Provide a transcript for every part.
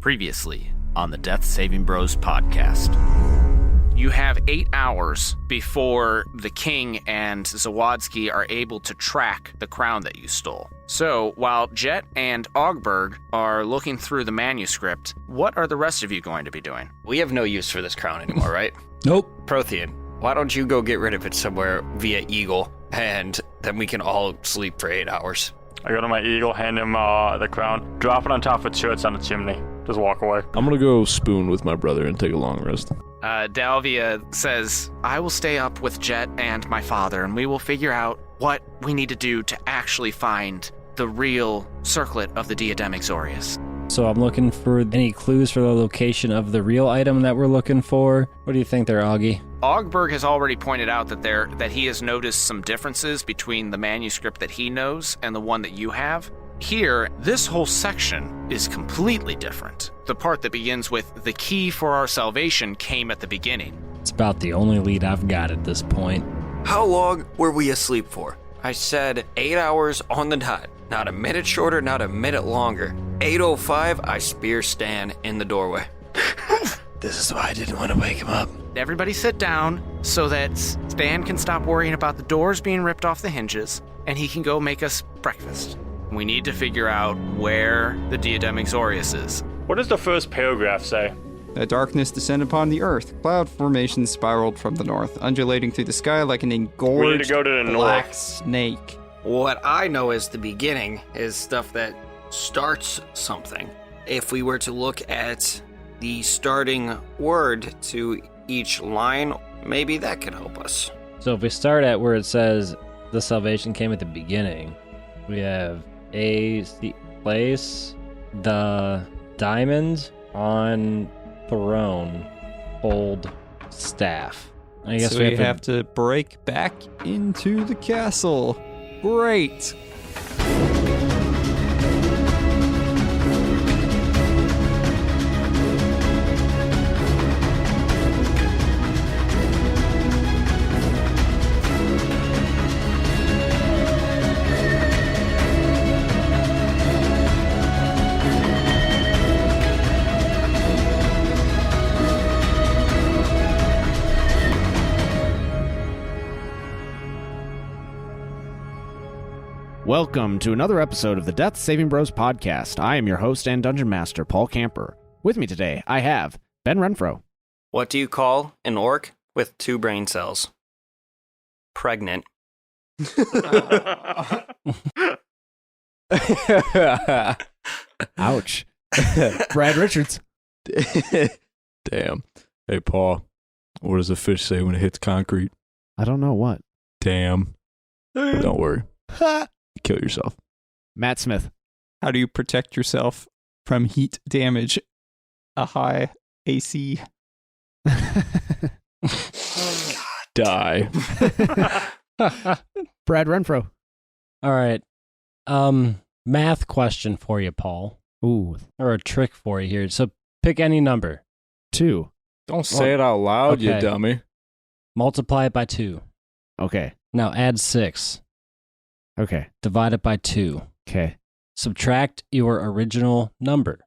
Previously on the Death Saving Bros podcast. You have 8 hours before the king and Zawadzki are able to track the crown that you stole. So, while Jet and Ogberg are looking through the manuscript, what are the rest of you going to be doing? We have no use for this crown anymore, right? Nope. Prothean, why don't you go get rid of it somewhere via Eagle, and then we can all sleep for 8 hours. I go to my eagle, hand him the crown, drop it on top of shirts on the chimney, just walk away. I'm gonna go spoon with my brother and take a long rest. Dalvia says, I will stay up with Jet and my father, and we will figure out what we need to do to actually find the real circlet of the Diadem Exorius. So I'm looking for any clues for the location of the real item that we're looking for. What do you think there, Augie? Ogberg has already pointed out that he has noticed some differences between the manuscript that he knows and the one that you have. Here, this whole section is completely different. The part that begins with, the key for our salvation came at the beginning. It's about the only lead I've got at this point. How long were we asleep for? I said 8 hours on the dot. Not a minute shorter, not a minute longer. 8:05, I spear Stan in the doorway. This is why I didn't want to wake him up. Everybody sit down so that Stan can stop worrying about the doors being ripped off the hinges, and he can go make us breakfast. We need to figure out where the Diadem Exorius is. What does the first paragraph say? The darkness descended upon the earth. Cloud formations spiraled from the north, undulating through the sky like an engorged We need to go to the black north. snake. What I know as the beginning is stuff that starts something. If we were to look at the starting word to each line, maybe that could help us. So if we start at where it says the salvation came at the beginning, we have place, the diamond on throne, hold staff. I guess So we have to break back into the castle. Great. Welcome to another episode of the Death Saving Bros podcast. I am your host and dungeon master, Paul Camper. With me today, I have Ben Renfro. What do you call an orc with 2 brain cells? Pregnant. Ouch. Brad Richards. Damn. Hey, Paul. What does a fish say when it hits concrete? I don't know what. Damn. Don't worry. Kill yourself. Matt Smith. How do you protect yourself from heat damage? A high AC. Die. Brad Renfro. All right. Math question for you, Paul. Ooh, Or a trick for you here. So pick any number. 2. Don't say it out loud, you Okay. dummy. Multiply it by 2. Okay. Now add 6. Okay. Divide it by 2. Okay. Subtract your original number.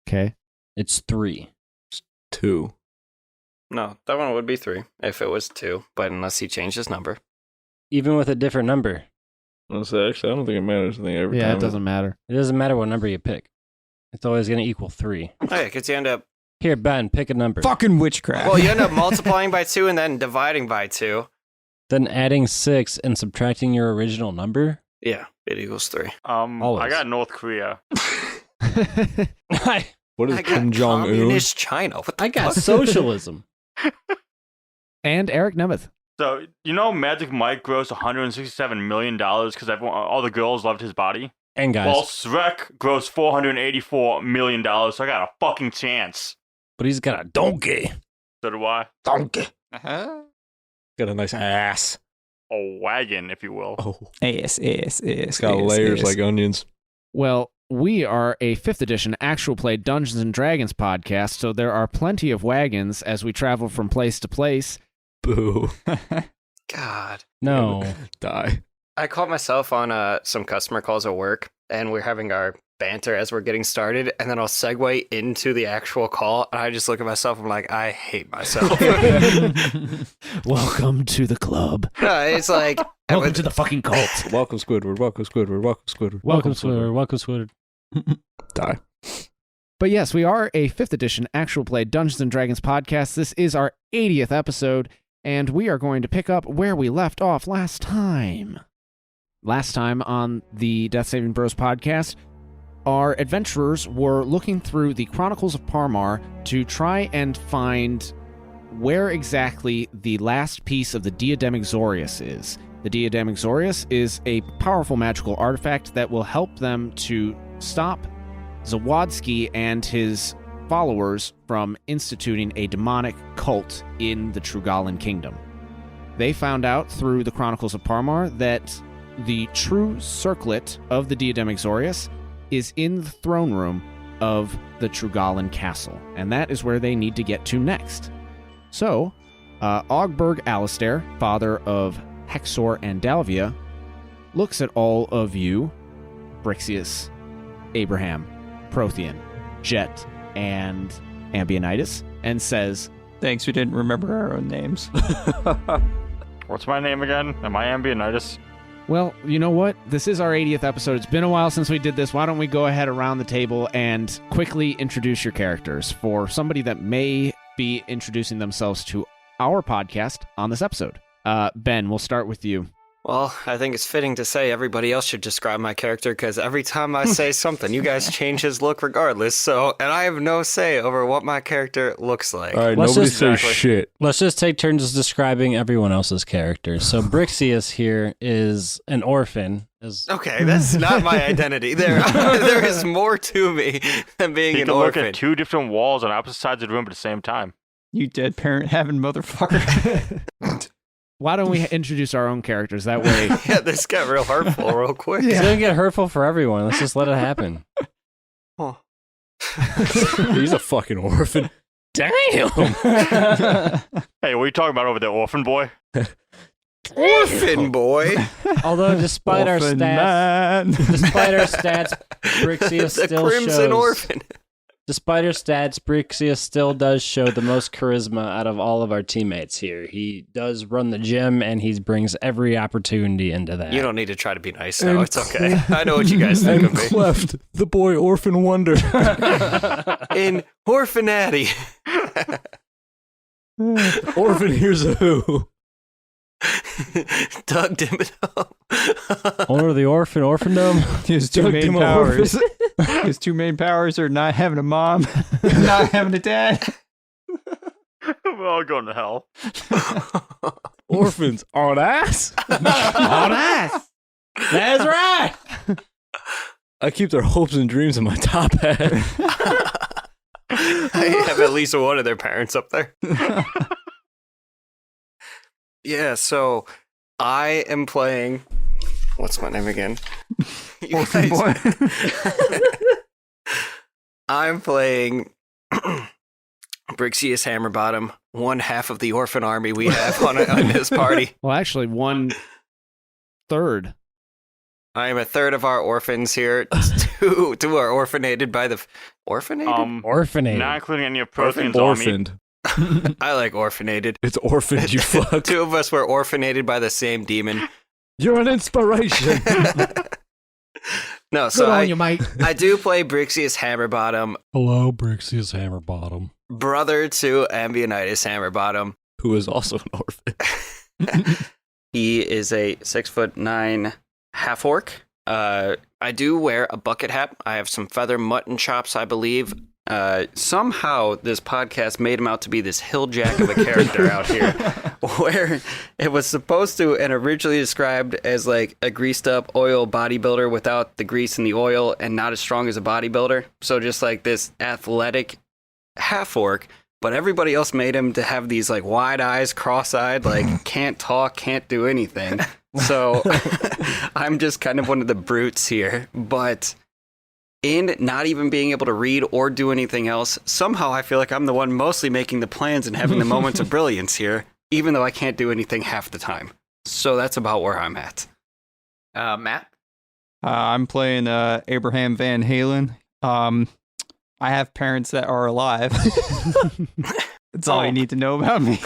Okay. It's 3. 2. No, that one would be 3 if it was 2, but unless he changed his number. Even with a different number. Actually, I don't think it matters. I think every Yeah, time it doesn't matter. It doesn't matter what number you pick. It's always going to equal 3. Oh yeah, because you end up... Here, Ben, pick a number. Fucking witchcraft. Well, you end up multiplying by 2 and then dividing by 2. Then adding 6 and subtracting your original number? Yeah, it equals 3. Always. I got North Korea. What is I got Kim Jong-un? communist China. What the I got fuck? socialism. And Eric Nemeth. So, you know Magic Mike grossed $167 million because all the girls loved his body? And guys, Well, Shrek grossed $484 million, so I got a fucking chance. but he's got a donkey. So do I. Donkey. Uh-huh. Got a nice ass. A wagon, if you will. Oh. Yes. It's got layers like onions. Well, we are a 5th edition actual play Dungeons & Dragons podcast, so there are plenty of wagons as we travel from place to place. Boo. God. No. Die. I caught myself on some customer calls at work, and we're having our banter as we're getting started, and then I'll segue into the actual call, and I just look at myself, I'm like, I hate myself. Welcome to the club. No, it's like, Welcome to the fucking cult. Welcome, Squidward. Welcome, Squidward. Welcome, Squidward. Welcome, Squidward. Welcome, Squidward. Die. But yes, we are a 5th edition actual play Dungeons & Dragons podcast. This is our 80th episode, and we are going to pick up where we left off last time. Last time on the Death Saving Bros podcast, our adventurers were looking through the Chronicles of Parmar to try and find where exactly the last piece of the Diadem Exorius is. The Diadem Exorius is a powerful magical artifact that will help them to stop Zawadzki and his followers from instituting a demonic cult in the Trugalan Kingdom. They found out through the Chronicles of Parmar that the true circlet of the Diadem Exorius is in the throne room of the Trugalan Castle, and that is where they need to get to next. So, Ogberg Alistair, father of Hexor and Dalvia, looks at all of you, Brixius, Abraham, Prothean, Jet, and Ambionitis, and says, Thanks, we didn't remember our own names. What's my name again? Am I Ambionitis? well, you know what? This is our 80th episode. It's been a while since we did this. Why don't we go ahead around the table and quickly introduce your characters for somebody that may be introducing themselves to our podcast on this episode. Ben, we'll start with you. well, I think it's fitting to say everybody else should describe my character, because every time I say something, you guys change his look regardless, so, and I have no say over what my character looks like. All right, Let's nobody just- say Exactly. shit. Let's just take turns describing everyone else's characters. So Brixius here is an orphan. Okay, that's not my identity. There is more to me than being You an can look orphan. at two different walls on opposite sides of the room at the same time. You dead parent having motherfucker. Why don't we introduce our own characters? That way, Yeah, this got real hurtful real quick. It's gonna get hurtful for everyone. Let's just let it happen. Oh. He's a fucking orphan. Damn. Hey, what are you talking about over there, orphan boy? Orphan boy. Although despite our Orphan stats, man. despite our stats, Brixius The still Crimson shows. Orphan. Despite her stats, Brixius still does show the most charisma out of all of our teammates here. He does run the gym, and he brings every opportunity into that. You don't need to try to be nice now. And It's okay. I know what you guys think And of me. Cleft, the boy orphan wonder. In Orphanati. Orphan here's a who. Doug Dimmadome. Owner of the orphandom. His two Doug main Dimmo powers. His two main powers are not having a mom, and not having a dad. We're all going to hell. Orphans on ass. On ass. That's right. I keep their hopes and dreams in my top hat. I have at least one of their parents up there. Yeah, so I am playing. What's my name again? You Orphan boy. I'm playing Brixius Hammerbottom, one half of the orphan army we have on this party. well, actually, 1/3. I am a third of our orphans here. Two are orphanated by the orphanated. Orphanate. Not including any of Prothean's army. Orphaned. I like orphanated. It's orphaned, you fuck. Two of us were orphanated by the same demon. You're an inspiration. No, so Good on you, mate. I do play Brixius Hammerbottom, Hello, Brixius Hammerbottom. brother to Ambionitis Hammerbottom. Who is also an orphan. He is a 6'9" half orc. I do wear a bucket hat. I have some feather mutton chops, I believe. Somehow this podcast made him out to be this hilljack of a character out here, where it was supposed to and originally described as like a greased up oil bodybuilder without the grease and the oil and not as strong as a bodybuilder. So just like this athletic half orc, but everybody else made him to have these like wide eyes, cross-eyed, like can't talk, can't do anything. So I'm just kind of one of the brutes here, but in not even being able to read or do anything else, somehow I feel like I'm the one mostly making the plans and having the moments of brilliance here, even though I can't do anything half the time. So that's about where I'm at. Matt? I'm playing Abraham Van Halen. I have parents that are alive. That's all you need to know about me.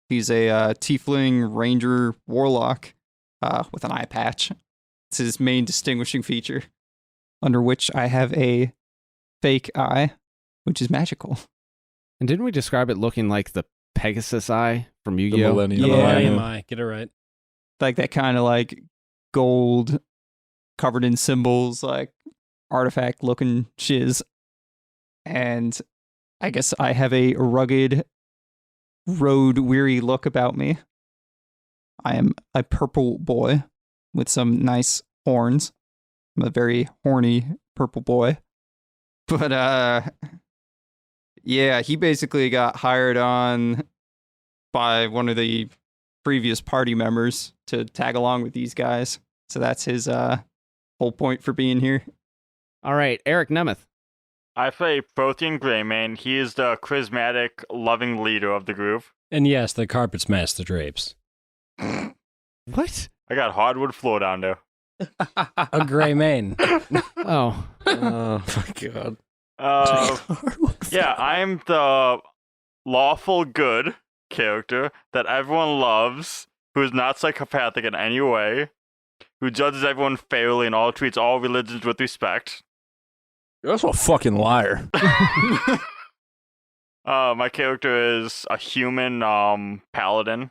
He's a tiefling ranger warlock with an eye patch. It's his main distinguishing feature, under which I have a fake eye, which is magical. And didn't we describe it looking like the Pegasus eye from The Yu-Gi-Oh? Millennium. Yeah. Millennium Eye. Get it right. Like that kind of like gold covered in symbols, like artifact looking shiz. And I guess I have a rugged, road weary look about me. I am a purple boy with some nice horns. I'm a very horny purple boy. But yeah, he basically got hired on by one of the previous party members to tag along with these guys. So that's his whole point for being here. All right, Eric Nemeth. I play Prothean Greymane. He is the charismatic, loving leader of the group. And yes, the carpets match the drapes. What? I got hardwood floor down there. A gray mane. Oh. Oh my god. Yeah, I'm the lawful good character that everyone loves, who is not psychopathic in any way, who judges everyone fairly and all treats all religions with respect. You're also a fucking liar. My character is a human paladin,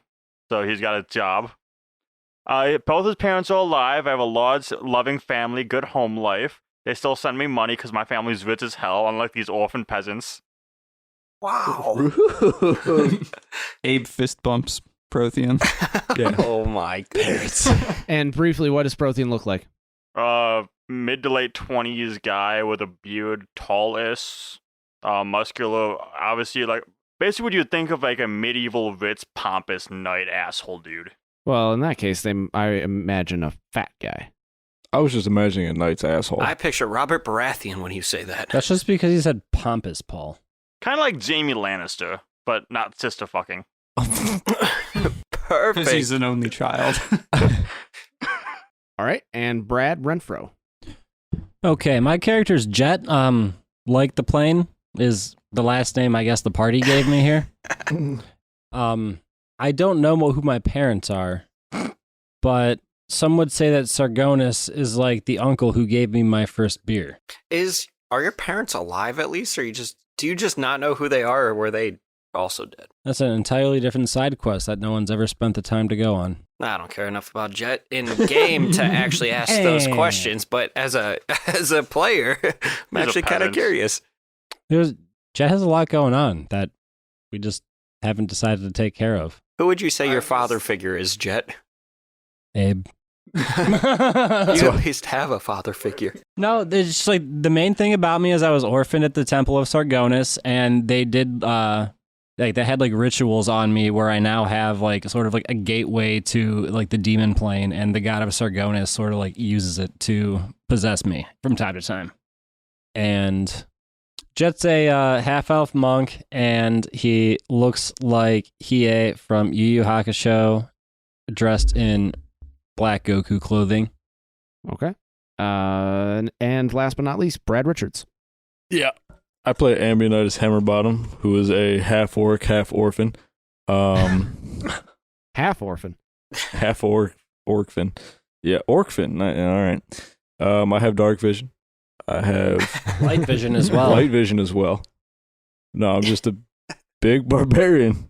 so he's got a job. Both his parents are alive. I have a large, loving family, good home life. They still send me money because my family's rich as hell, unlike these orphan peasants. Wow. Abe fist bumps Prothean. Yeah. Oh my goodness. And briefly, what does Prothean look like? Mid to late 20s guy with a beard, tallish, muscular, obviously, like, basically what you'd think of like a medieval, rich, pompous knight asshole dude. Well, in that case, I imagine a fat guy. I was just imagining a knight's asshole. I picture Robert Baratheon when you say that. That's just because he said pompous, Paul. Kind of like Jaime Lannister, but not sister fucking. Because Perfect. he's an only child. All right, and Brad Renfro. Okay, my character's Jet. Like the plane is the last name I guess the party gave me here. I don't know who my parents are, but some would say that Sargonis is like the uncle who gave me my first beer. Are your parents alive at least, or do you just not know who they are, or were they also dead? That's an entirely different side quest that no one's ever spent the time to go on. I don't care enough about Jet in game to actually ask those questions, but as a player, I'm He's a actually kind of peasant. curious. Jet has a lot going on that we just haven't decided to take care of. Who would you say your father figure is, Jet? Abe. You at least have a father figure. No, there's just like the main thing about me is I was orphaned at the Temple of Sargonis, and they did like they had like rituals on me where I now have like sort of like a gateway to like the demon plane, and the god of Sargonis sort of like uses it to possess me from time to time. And Jet's a half-elf monk, and he looks like Hiei from Yu Yu Hakusho, dressed in black Goku clothing. Okay. And last but not least, Brad Richards. Yeah. I play Ambionitis Hammerbottom, who is a half orc, half orphan. Half orphan. Half orcphan. Yeah, orcphan. All right. I have dark vision. I have Light vision as well. light vision as well. No, I'm just a big barbarian.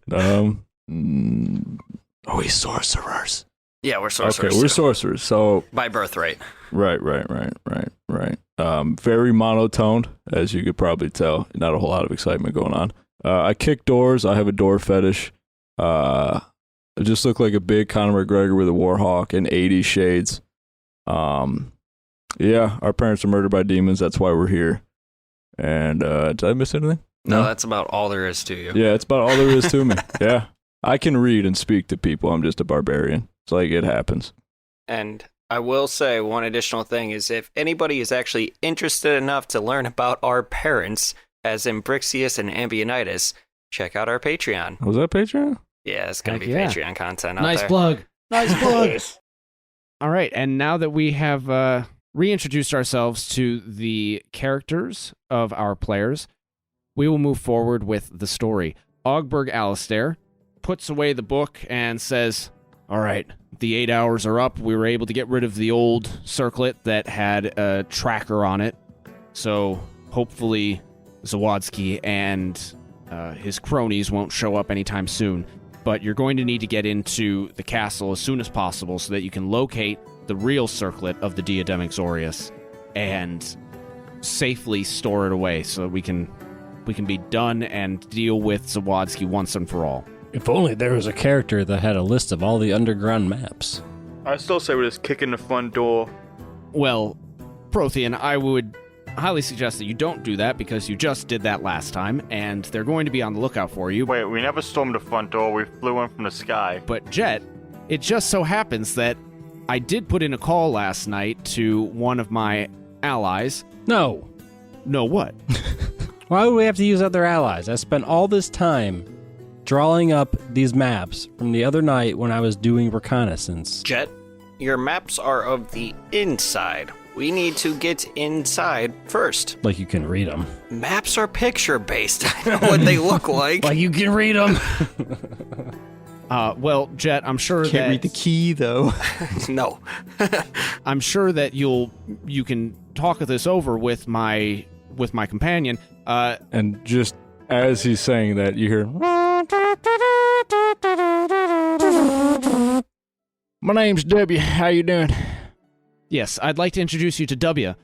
He's sorcerers. Yeah, we're sorcerers. Okay, we're too. sorcerers. So By birthright. right. Very monotoned, as you could probably tell. Not a whole lot of excitement going on. I kick doors. I have a door fetish. I just look like a big Conor McGregor with a warhawk and 80 shades. Yeah, our parents were murdered by demons. That's why we're here. And did I miss anything? No, that's about all there is to you. Yeah, it's about all there is to me. Yeah, I can read and speak to people. I'm just a barbarian. It's like it happens. And I will say one additional thing is if anybody is actually interested enough to learn about our parents, as in Brixius and Ambionitis, check out our Patreon. Was that Patreon? Yeah, it's going to Heck be yeah. Patreon content out Nice there. plug. Nice plug. All right, and now that we have reintroduced ourselves to the characters of our players, we will move forward with the story. Ogberg Alistair puts away the book and says, all right, the 8 hours are up. We were able to get rid of the old circlet that had a tracker on it. So hopefully Zawadzki and his cronies won't show up anytime soon. But you're going to need to get into the castle as soon as possible so that you can locate the real circlet of the Diadem Exorius and safely store it away so that we can be done and deal with Zawadzki once and for all. If only there was a character that had a list of all the underground maps. I still say we just kick in the front door. Well, Prothean, I would highly suggest that you don't do that because you just did that last time, and they're going to be on the lookout for you. Wait, we never stormed the front door. We flew in from the sky. But Jet, it just so happens that I did put in a call last night to one of my allies. No. No, what? Why would we have to use other allies? I spent all this time drawing up these maps from the other night when I was doing reconnaissance. Jet, your maps are of the inside. We need to get inside first. Like you can read them. Maps are picture-based. I know what they look like. Like you can read them. Well, Jet, I'm sure Can't read the key, though. No. I'm sure that you can talk this over with my companion. And just as he's saying that, you hear, my name's W. How you doing? Yes, I'd like to introduce you to W.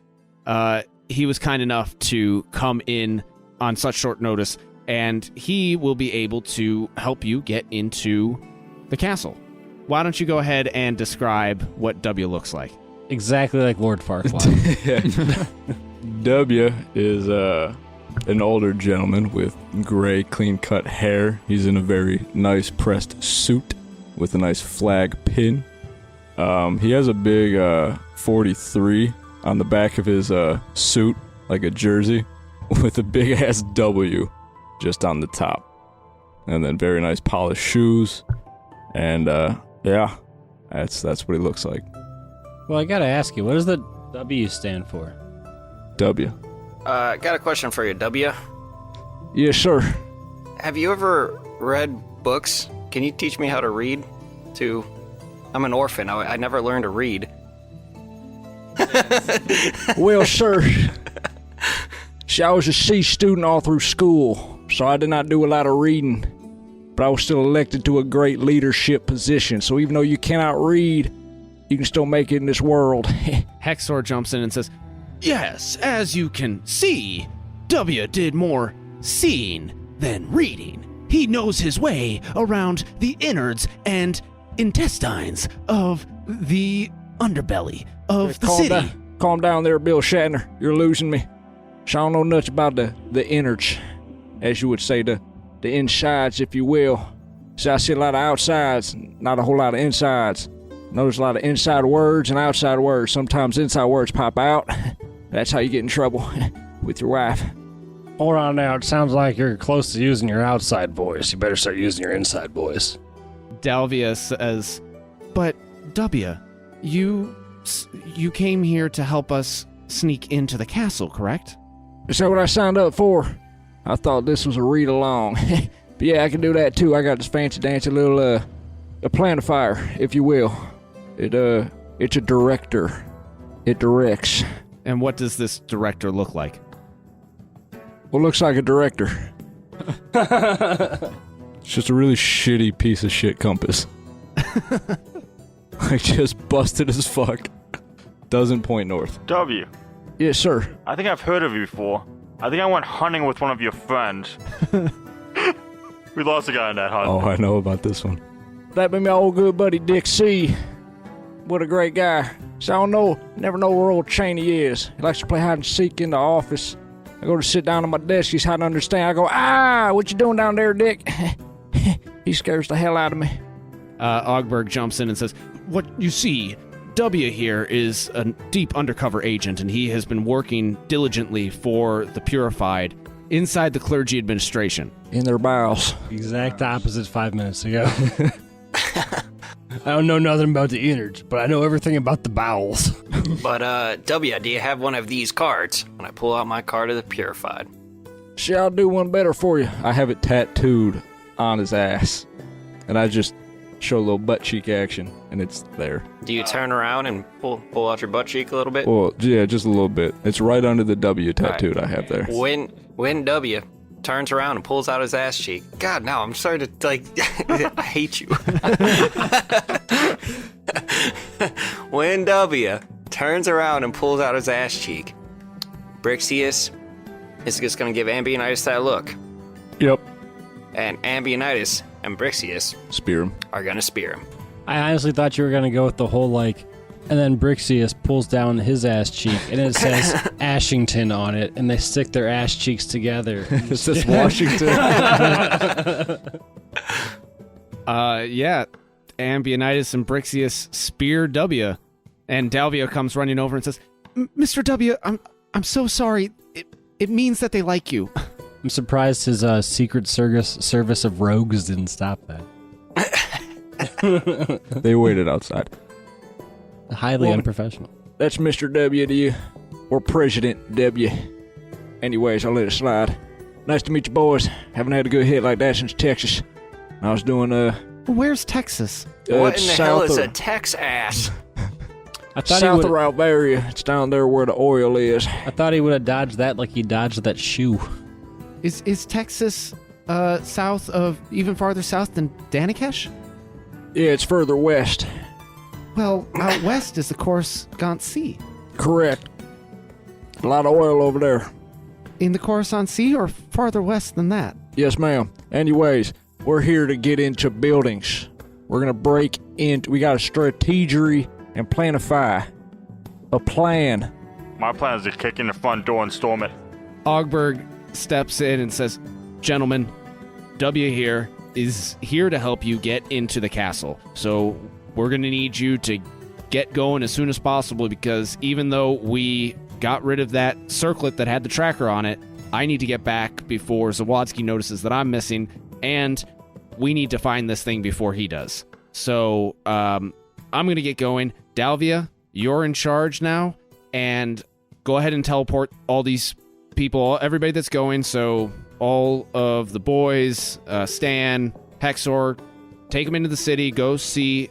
He was kind enough to come in on such short notice, and he will be able to help you get into the castle. Why don't you go ahead and describe what W looks like? Exactly like Lord Farquaad. W is an older gentleman with gray, clean-cut hair. He's in a very nice pressed suit with a nice flag pin. He has a big 43 on the back of his suit, like a jersey, with a big-ass W just on the top. And then very nice polished shoes. And, yeah, that's what he looks like. Well, I gotta ask you, what does the W stand for? W. Got a question for you, W. Yes, sir. Have you ever read books? Can you teach me how to read? I'm an orphan. I never learned to read. Well, sir, I was a C student all through school, so I did not do a lot of reading. But I was still elected to a great leadership position, so even though you cannot read, you can still make it in this world. Hexor jumps in and says, yes, as you can see, W did more seeing than reading. He knows his way around the innards and intestines of the underbelly of the city. Calm down there, Bill Shatner. You're losing me. So I don't know much about the innards, as you would say, the insides, if you will. So I see a lot of outsides, not a whole lot of insides. Notice a lot of inside words and outside words. Sometimes inside words pop out. That's how you get in trouble with your wife. Hold on now, it sounds like you're close to using your outside voice. You better start using your inside voice. Dalvia says, but W, you came here to help us sneak into the castle, correct? Is that what I signed up for? I thought this was a read-along. But yeah, I can do that too. I got this fancy-dancy little, a planifier, if you will. It's a director. It directs. And what does this director look like? Well, looks like a director. It's just a really shitty piece of shit compass. Like, just busted as fuck. Doesn't point north. W. Yes, sir. I think I've heard of you before. I think I went hunting with one of your friends. We lost a guy in that hunt. Oh, I know about this one. That be my old good buddy Dick C. What a great guy. So I don't know, never know where old Cheney is. He likes to play hide and seek in the office. I go to sit down on my desk, he's hiding under the stand. I go, what you doing down there, Dick? He scares the hell out of me. Ogberg jumps in and says, what you see, W here is a deep undercover agent, and he has been working diligently for the Purified inside the clergy administration. In their bowels. Exact opposite 5 minutes ago. I don't know nothing about the innards, but I know everything about the bowels. But, W, do you have one of these cards? And I pull out my card of the Purified. Shit, I'll do one better for you. I have it tattooed on his ass. And I just show a little butt cheek action, and it's there. Do you turn around and pull out your butt cheek a little bit? Well, yeah, just a little bit. It's right under the W tattooed I have there. When W turns around and pulls out his ass cheek. God, now I'm starting to, like, I hate you. When W turns around and pulls out his ass cheek, Brixius is just going to give Ambionitis that look. Yep. And Ambionitis and Brixius Spear him. are going to spear him. I honestly thought you were going to go with the whole, like, and then Brixius pulls down his ass cheek, and it says Ashington on it, and they stick their ass cheeks together. It says Washington. Yeah. Ambionitis and Brixius spear W. And Dalvio comes running over and says, Mr. W, I'm so sorry. It means that they like you. I'm surprised his Secret Service of Rogues didn't stop that. They waited outside. Highly unprofessional. That's Mr. W to you. Or President W. Anyways, I'll let it slide. Nice to meet you, boys. Haven't had a good hit like that since Texas. I was doing, Where's Texas? What it's in the hell south is of- a Tex ass? I thought south he of would. Alvaria. It's down there where the oil is. I thought he would have dodged that like he dodged that shoe. Is Texas south of, even farther south than Danikesh? Yeah, it's further west. Well, out west is the Coruscant Sea. Correct. A lot of oil over there. In the Coruscant Sea or farther west than that? Yes, ma'am. Anyways, we're here to get into buildings. We're gonna break into. We got a strategery and planify a plan. My plan is to kick in the front door and storm it. Ogberg steps in and says, Gentlemen, W here is here to help you get into the castle. So we're going to need you to get going as soon as possible because even though we got rid of that circlet that had the tracker on it, I need to get back before Zawadzki notices that I'm missing, and we need to find this thing before he does. So I'm going to get going. Dalvia, you're in charge now, and go ahead and teleport all these people, everybody that's going. So all of the boys, Stan, Hexor, take them into the city, go see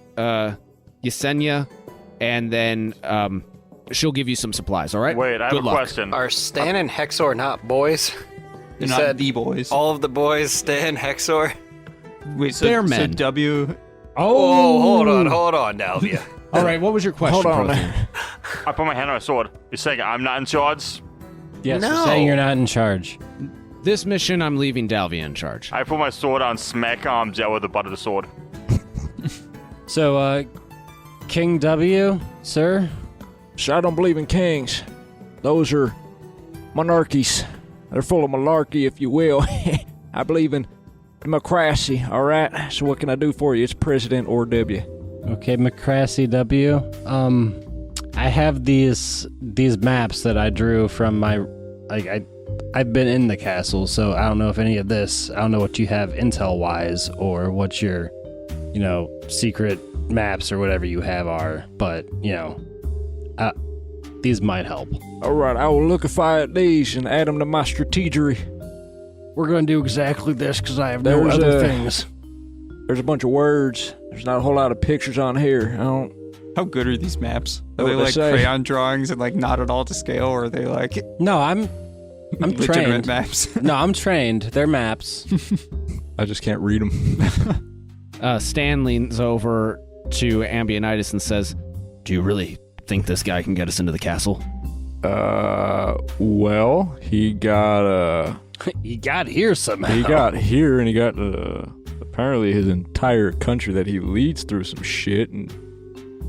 Yesenia, and then she'll give you some supplies, all right? Wait, I have Good a luck. question. Are Stan and Hexor not boys? They're You not said the boys. all of the boys, Stan, Hexor? Wait, They're so men. W. Oh, hold on, Dalvia. All right, what was your question? Hold on. Prothean? I put my hand on my sword. You're saying I'm not in charge? Yes, No. you're saying you're not in charge. This mission, I'm leaving Dalvia in charge. I put my sword on, smack Jet with the butt of the sword. So, King W, sir? So I don't believe in kings. Those are monarchies. They're full of malarkey, if you will. I believe in democracy, all right? So what can I do for you? It's President or W. Okay, McCrassy W. I have these maps that I drew from my, I've been in the castle, so I don't know if any of this, I don't know what you have intel-wise or what your, secret maps or whatever you have are, but, these might help. All right, I will lookify at these and add them to my strategery. We're going to do exactly this because I have There's, no other things. There's a bunch of words. There's not a whole lot of pictures on here. I don't... How good are these maps? Are What they they like say. crayon drawings and like not at all to scale, or are they like No, I'm legitimate trained. maps? No, I'm trained. They're maps. I just can't read them. Stan leans over to Ambionitis and says, Do you really think this guy can get us into the castle? Well, he got, You got here somehow. he got here and he got, apparently his entire country that he leads through some shit and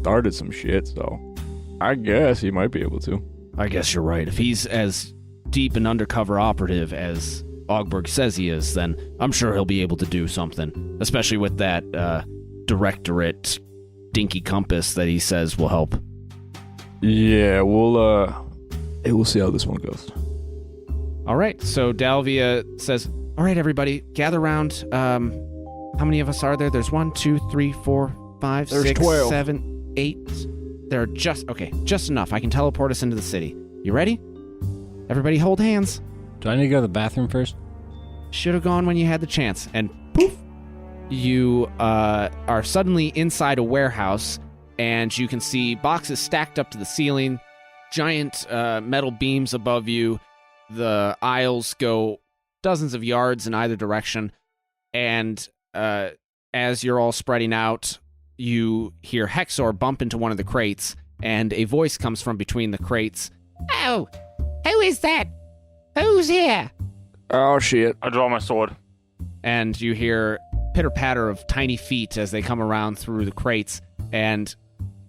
started some shit, so I guess he might be able to. I guess you're right. If he's as deep an undercover operative as Ogberg says he is, then I'm sure he'll be able to do something, especially with that directorate dinky compass that he says will help. Yeah, we'll see how this one goes. All right, so Dalvia says, All right, everybody, gather around. How many of us are there? There's 1, 2, 3, 4, 5, There's 6, 12. 7, 8. There are just enough. I can teleport us into the city. You ready? Everybody hold hands. Do I need to go to the bathroom first? Should have gone when you had the chance. And poof, you are suddenly inside a warehouse, and you can see boxes stacked up to the ceiling, giant metal beams above you. The aisles go dozens of yards in either direction, and as you're all spreading out, you hear Hexor bump into one of the crates, and a voice comes from between the crates. Oh, who is that? Who's here? Oh, shit. I draw my sword. And you hear pitter-patter of tiny feet as they come around through the crates, and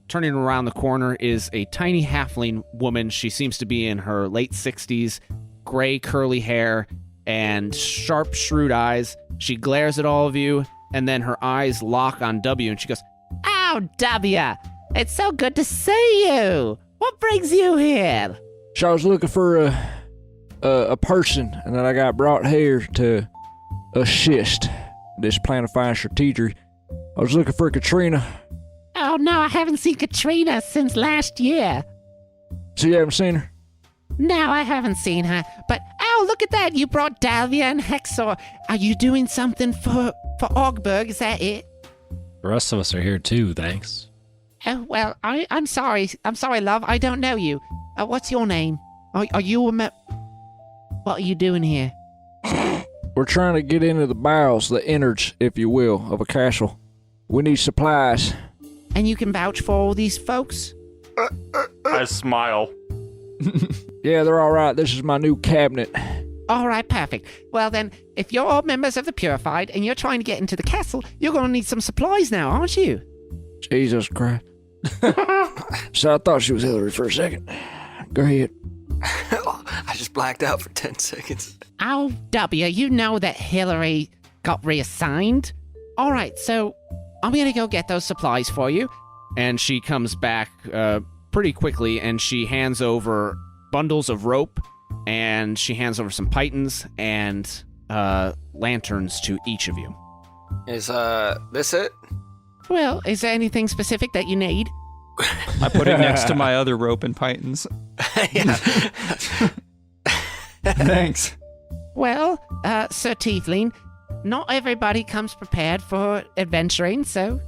turning around the corner is a tiny halfling woman. She seems to be in her late 60s, gray curly hair, and sharp, shrewd eyes. She glares at all of you, and then her eyes lock on W, and she goes, Oh, W, it's so good to see you. What brings you here? So I was looking for a person, and then I got brought here to assist this planifying strategy. I was looking for Katrina. Oh, no, I haven't seen Katrina since last year. So you haven't seen her? No, I haven't seen her. But, oh, look at that. You brought Dalvia and Hexor. Are you doing something for Ogberg? Is that it? The rest of us are here too, thanks. Oh, well, I'm sorry. I'm sorry, love. I don't know you. What's your name? Are you what are you doing here? We're trying to get into the bowels, the innards, if you will, of a castle. We need supplies. And you can vouch for all these folks? I smile. Yeah, they're all right. This is my new cabinet. All right, perfect. Well, then, if you're all members of the Purified and you're trying to get into the castle, you're going to need some supplies now, aren't you? Jesus Christ. So I thought she was Hillary for a second. Go ahead. I just blacked out for 10 seconds. Oh, W, you know that Hillary got reassigned? All right, so I'm going to go get those supplies for you. and she comes back pretty quickly, and she hands over bundles of rope, and she hands over some pythons and lanterns to each of you. Is this it? Well, is there anything specific that you need? I put it next to my other rope and pythons. Yeah. Thanks. Well, Sir Tiefling, not everybody comes prepared for adventuring, so,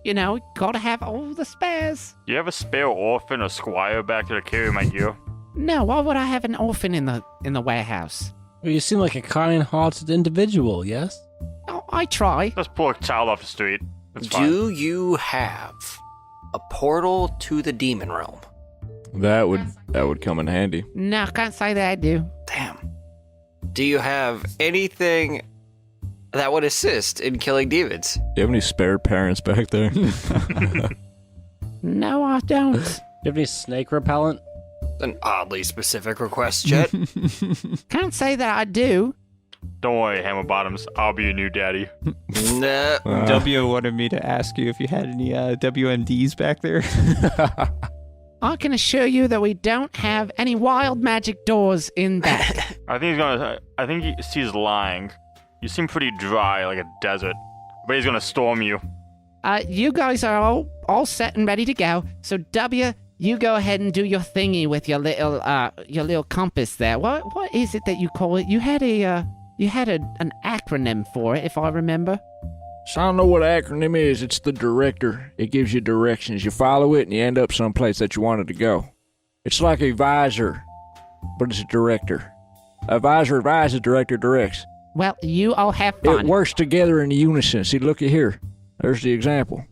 you know, gotta have all the spares. Do you have a spare orphan or squire back there to carry my gear? No, why would I have an orphan in the warehouse? Well, you seem like a kind-hearted individual, yes? Oh, I try. Let's pull a child off the street. That's fine. Do you have a portal to the demon realm? That would come in handy. No, I can't say that I do. Damn. Do you have anything that would assist in killing demons? Do you have any spare parents back there? No, I don't. Do you have any snake repellent? An oddly specific request, Jet. Can't say that I do. Don't worry, Hammer Bottoms. I'll be your new daddy. Nah. W wanted me to ask you if you had any WMDs back there. I can assure you that we don't have any wild magic doors in that. I think he's lying. You seem pretty dry, like a desert. But he's gonna storm you. You guys are all set and ready to go. So W, you go ahead and do your thingy with your little compass there. What is it that you call it? You had an acronym for it, if I remember. So I don't know what acronym is. It's the director. It gives you directions. You follow it and you end up someplace that you wanted to go. It's like a visor, but it's a director. A visor advises, director directs. Well, you all have fun. It works together in unison. See, look at here. There's the example.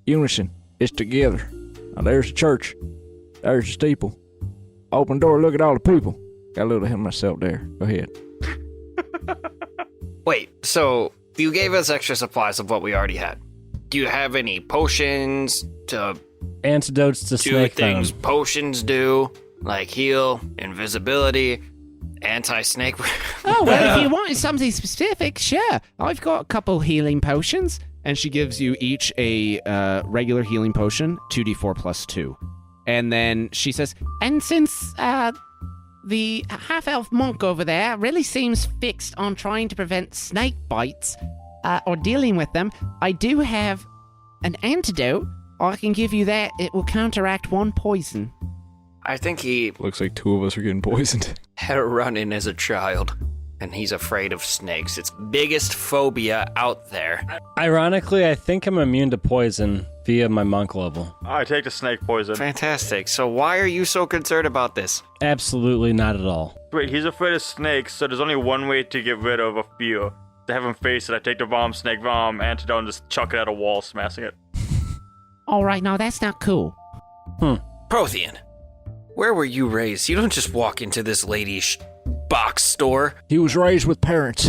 Unison. It's together. Now there's the church. There's the steeple. Open door. Look at all the people. Got a little him myself there. Go ahead. Wait, so you gave us extra supplies of what we already had. Do you have any potions to Antidotes to do snake things venom. potions do? Like heal, invisibility, anti-snake? Oh, well, if you wanted something specific, sure. I've got a couple healing potions. And she gives you each a regular healing potion, 2d4 plus 2. And then she says, And since the half-elf monk over there really seems fixed on trying to prevent snake bites or dealing with them, I do have an antidote. I can give you that. It will counteract one poison. I think he Looks like two of us are getting poisoned. had a run-in as a child, and he's afraid of snakes. It's biggest phobia out there. Ironically, I think I'm immune to poison via my monk level. I take the snake poison. Fantastic. So why are you so concerned about this? Absolutely not at all. Wait, he's afraid of snakes, so there's only one way to get rid of a fear. To have him face it, I take the snake antidote and just chuck it at a wall, smashing it. All right, now that's not cool. Prothean, where were you raised? You don't just walk into this lady's box store. He was raised with parents.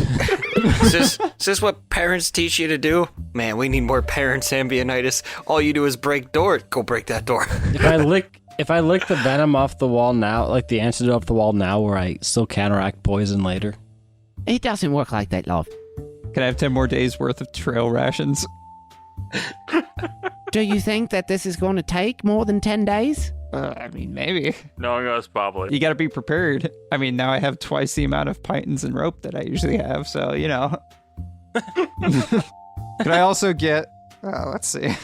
Is this what parents teach you to do? Man, we need more parents, Ambionitis. All you do is break door. Go break that door. If I lick the venom off the wall now, like the antidote off the wall now, where I still counteract poison later. It doesn't work like that, love. Can I have 10 more days worth of trail rations? Do you think that this is going to take more than 10 days? I mean, maybe. Knowing us, probably. You got to be prepared. I mean, now I have twice the amount of pythons and rope that I usually have, so, you know. Could I also get... let's see.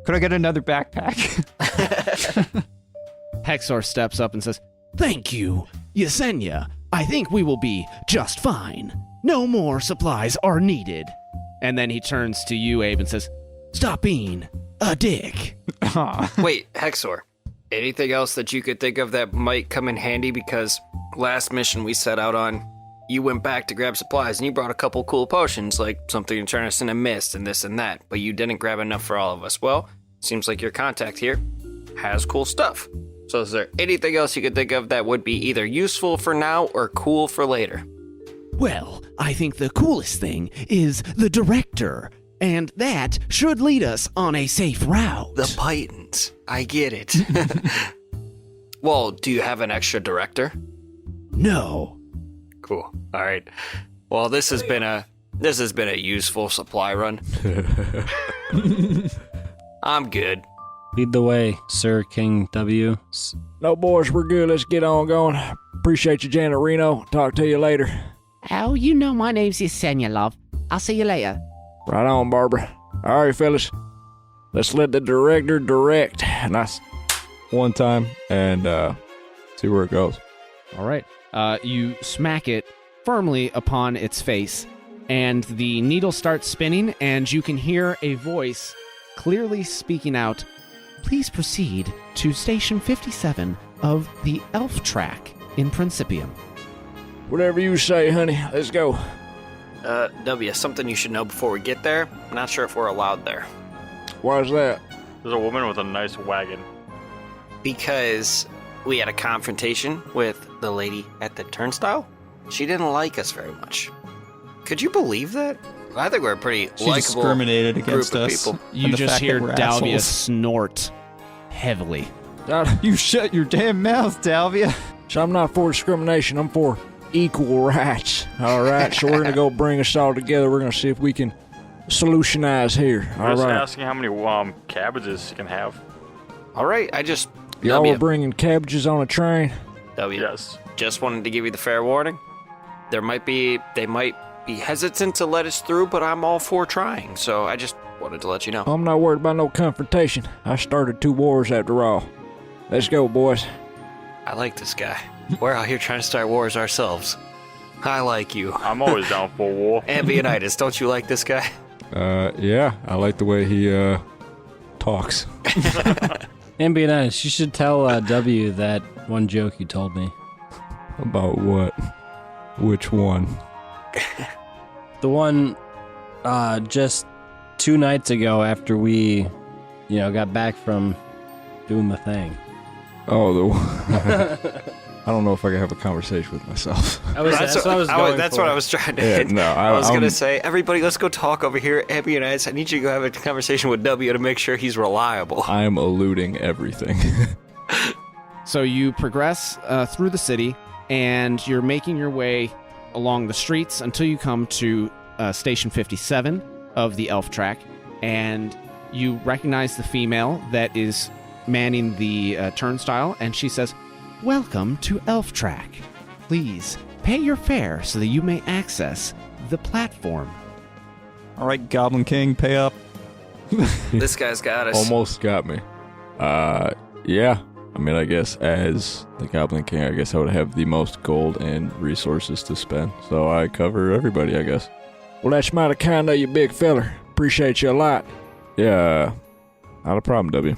Could I get another backpack? Hexor steps up and says, "Thank you, Yesenia. I think we will be just fine. No more supplies are needed." And then he turns to you, Abe, and says, "Stop being a dick." Wait, Hexor, anything else that you could think of that might come in handy? Because last mission we set out on, you went back to grab supplies and you brought a couple cool potions, like something to turn us into mist and this and that, but you didn't grab enough for all of us. Well, seems like your contact here has cool stuff. So is there anything else you could think of that would be either useful for now or cool for later? Well, I think the coolest thing is the director, and that should lead us on a safe route. The pythons. I get it. Well, do you have an extra director? No. Cool. All right. Well, this has been a useful supply run. I'm good. Lead the way, Sir King W. No, boys, we're good. Let's get on going. Appreciate you, Janet Reno. Talk to you later. Oh, you know my name's Yesenia, love. I'll see you later. Right on, Barbara. All right, fellas. Let's let the director direct. Nice. One time and see where it goes. All right. You smack it firmly upon its face, and the needle starts spinning, and you can hear a voice clearly speaking out, "Please proceed to Station 57 of the Elf Track in Principium." Whatever you say, honey. Let's go. W, something you should know before we get there. I'm not sure if we're allowed there. Why's that? There's a woman with a nice wagon. Because we had a confrontation with the lady at the turnstile. She didn't like us very much. Could you believe that? I think we're a pretty She likable discriminated group against of us. people. You And the just fact hear that we're Dalvia assholes. snort heavily. You shut your damn mouth, Dalvia. So I'm not for discrimination. I'm for equal rights. All right. So we're going to go bring us all together. We're going to see if we can solutionize here. I'm All just right. asking how many cabbages you can have. All right, I just Y'all W, were bringing cabbages on a train? W, Yes. just wanted to give you the fair warning. They might be hesitant to let us through, but I'm all for trying. So I just wanted to let you know. I'm not worried about no confrontation. I started 2 wars after all. Let's go, boys. I like this guy. We're out here trying to start wars ourselves. I like you. I'm always down for war. Ambionitis, don't you like this guy? Yeah. I like the way he, talks. Ambionitis, you should tell W that one joke you told me. About what? Which one? The one just 2 nights ago after we, got back from doing the thing. Oh, the one. I don't know if I can have a conversation with myself. That's what I was trying to Yeah, hit. no, I was going to I'm- say, everybody, let's go talk over here. Ambionitis, I need you to go have a conversation with W to make sure he's reliable. I am eluding everything. So you progress through the city, and you're making your way along the streets until you come to Station 57 of the Elf Track, and you recognize the female that is manning the turnstile, and she says, "Welcome to Elf Track. Please pay your fare so that you may access the platform." All right, Goblin King, pay up. This guy's got us. Almost got me. Yeah. I mean, I guess as the Goblin King, I guess I would have the most gold and resources to spend. So I cover everybody, I guess. Well, that's mighty kind of you, big feller. Appreciate you a lot. Yeah. Not a problem, W.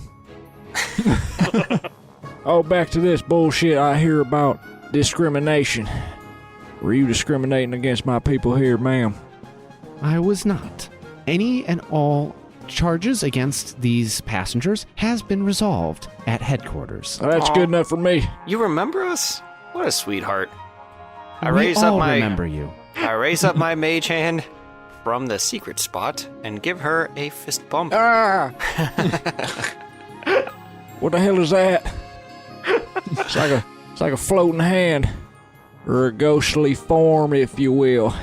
Oh, back to this bullshit I hear about discrimination. Were you discriminating against my people here, ma'am? I was not. Any and all charges against these passengers has been resolved at headquarters. Oh, that's good enough for me. You remember us? What a sweetheart. I We raise all up my remember you. I raise up my mage hand from the secret spot and give her a fist bump. Ah! What the hell is that? It's like a floating hand, or a ghostly form, if you will.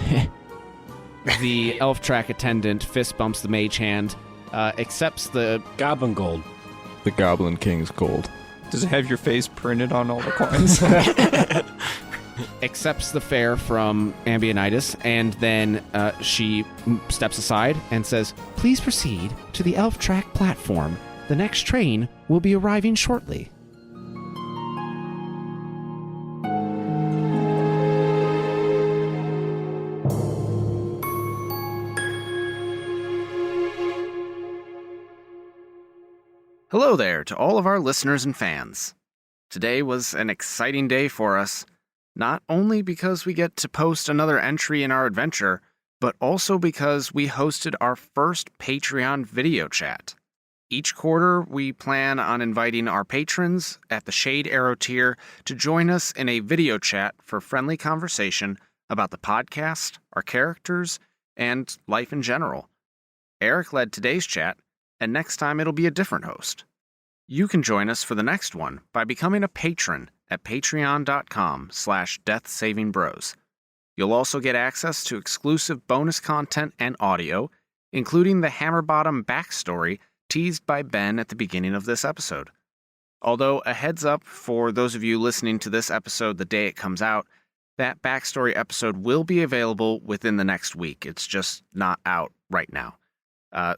The elf track attendant fist bumps the mage hand, accepts the Goblin gold. The Goblin King's gold. Does it have your face printed on all the coins? accepts the fare from Ambionitis, and then she steps aside and says, "Please proceed to the elf track platform. The next train will be arriving shortly." Hello there to all of our listeners and fans. Today was an exciting day for us, not only because we get to post another entry in our adventure, but also because we hosted our first Patreon video chat. Each quarter, we plan on inviting our patrons at the Shade Arrow tier to join us in a video chat for friendly conversation about the podcast, our characters, and life in general. Eric led today's chat, and next time it'll be a different host. You can join us for the next one by becoming a patron at patreon.com/deathsavingbros. You'll also get access to exclusive bonus content and audio, including the Hammerbottom backstory teased by Ben at the beginning of this episode. Although a heads up for those of you listening to this episode the day it comes out, that backstory episode will be available within the next week. It's just not out right now.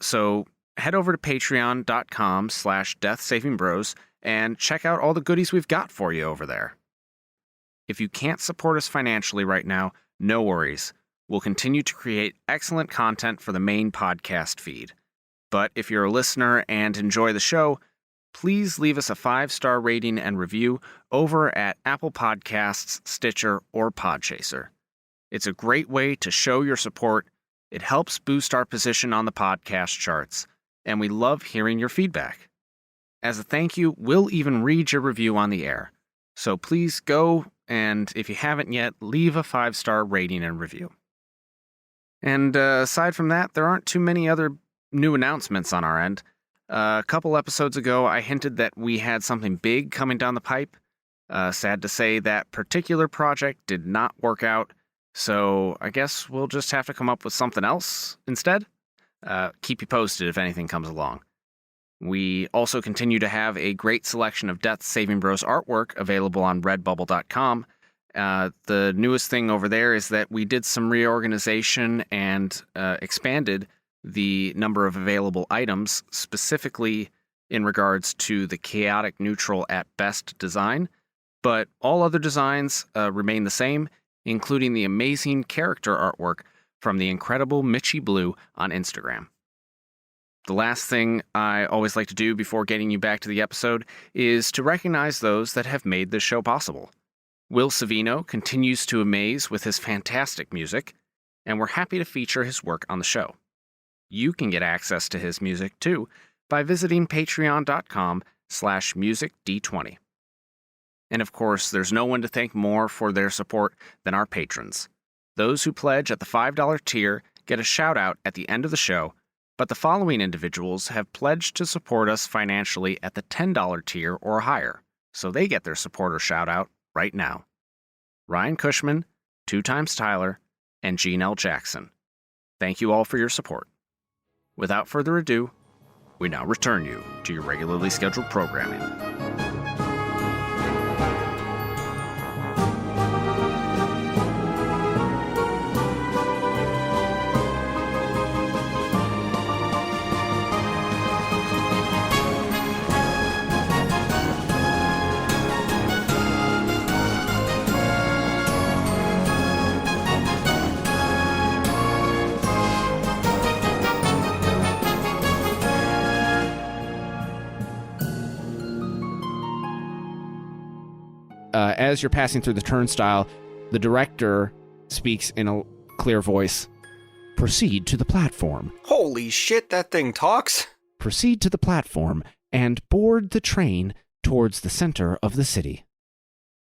So head over to patreon.com/deathsavingbros and check out all the goodies we've got for you over there. If you can't support us financially right now, no worries. We'll continue to create excellent content for the main podcast feed. But if you're a listener and enjoy the show, please leave us a 5-star rating and review over at Apple Podcasts, Stitcher, or Podchaser. It's a great way to show your support. It helps boost our position on the podcast charts, and we love hearing your feedback. As a thank you, we'll even read your review on the air. So please go, and if you haven't yet, leave a 5-star rating and review. And aside from that, there aren't too many other new announcements on our end. A couple episodes ago, I hinted that we had something big coming down the pipe. Sad to say that particular project did not work out, so I guess we'll just have to come up with something else instead. Keep you posted if anything comes along. We also continue to have a great selection of Death Saving Bros artwork available on redbubble.com. The newest thing over there is that we did some reorganization and expanded the number of available items, specifically in regards to the chaotic neutral at best design. But all other designs remain the same, including the amazing character artwork from the incredible Mitchie Blue on Instagram. The last thing I always like to do before getting you back to the episode is to recognize those that have made this show possible. Will Savino continues to amaze with his fantastic music, and we're happy to feature his work on the show. You can get access to his music, too, by visiting patreon.com/musicd20. And of course, there's no one to thank more for their support than our patrons. Those who pledge at the $5 tier get a shout-out at the end of the show, but the following individuals have pledged to support us financially at the $10 tier or higher, so they get their supporter shout-out right now. Ryan Cushman, 2x Tyler, and Gene L. Jackson. Thank you all for your support. Without further ado, we now return you to your regularly scheduled programming. as you're passing through the turnstile, the director speaks in a clear voice. Proceed to the platform. Holy shit, that thing talks. Proceed to the platform and board the train towards the center of the city.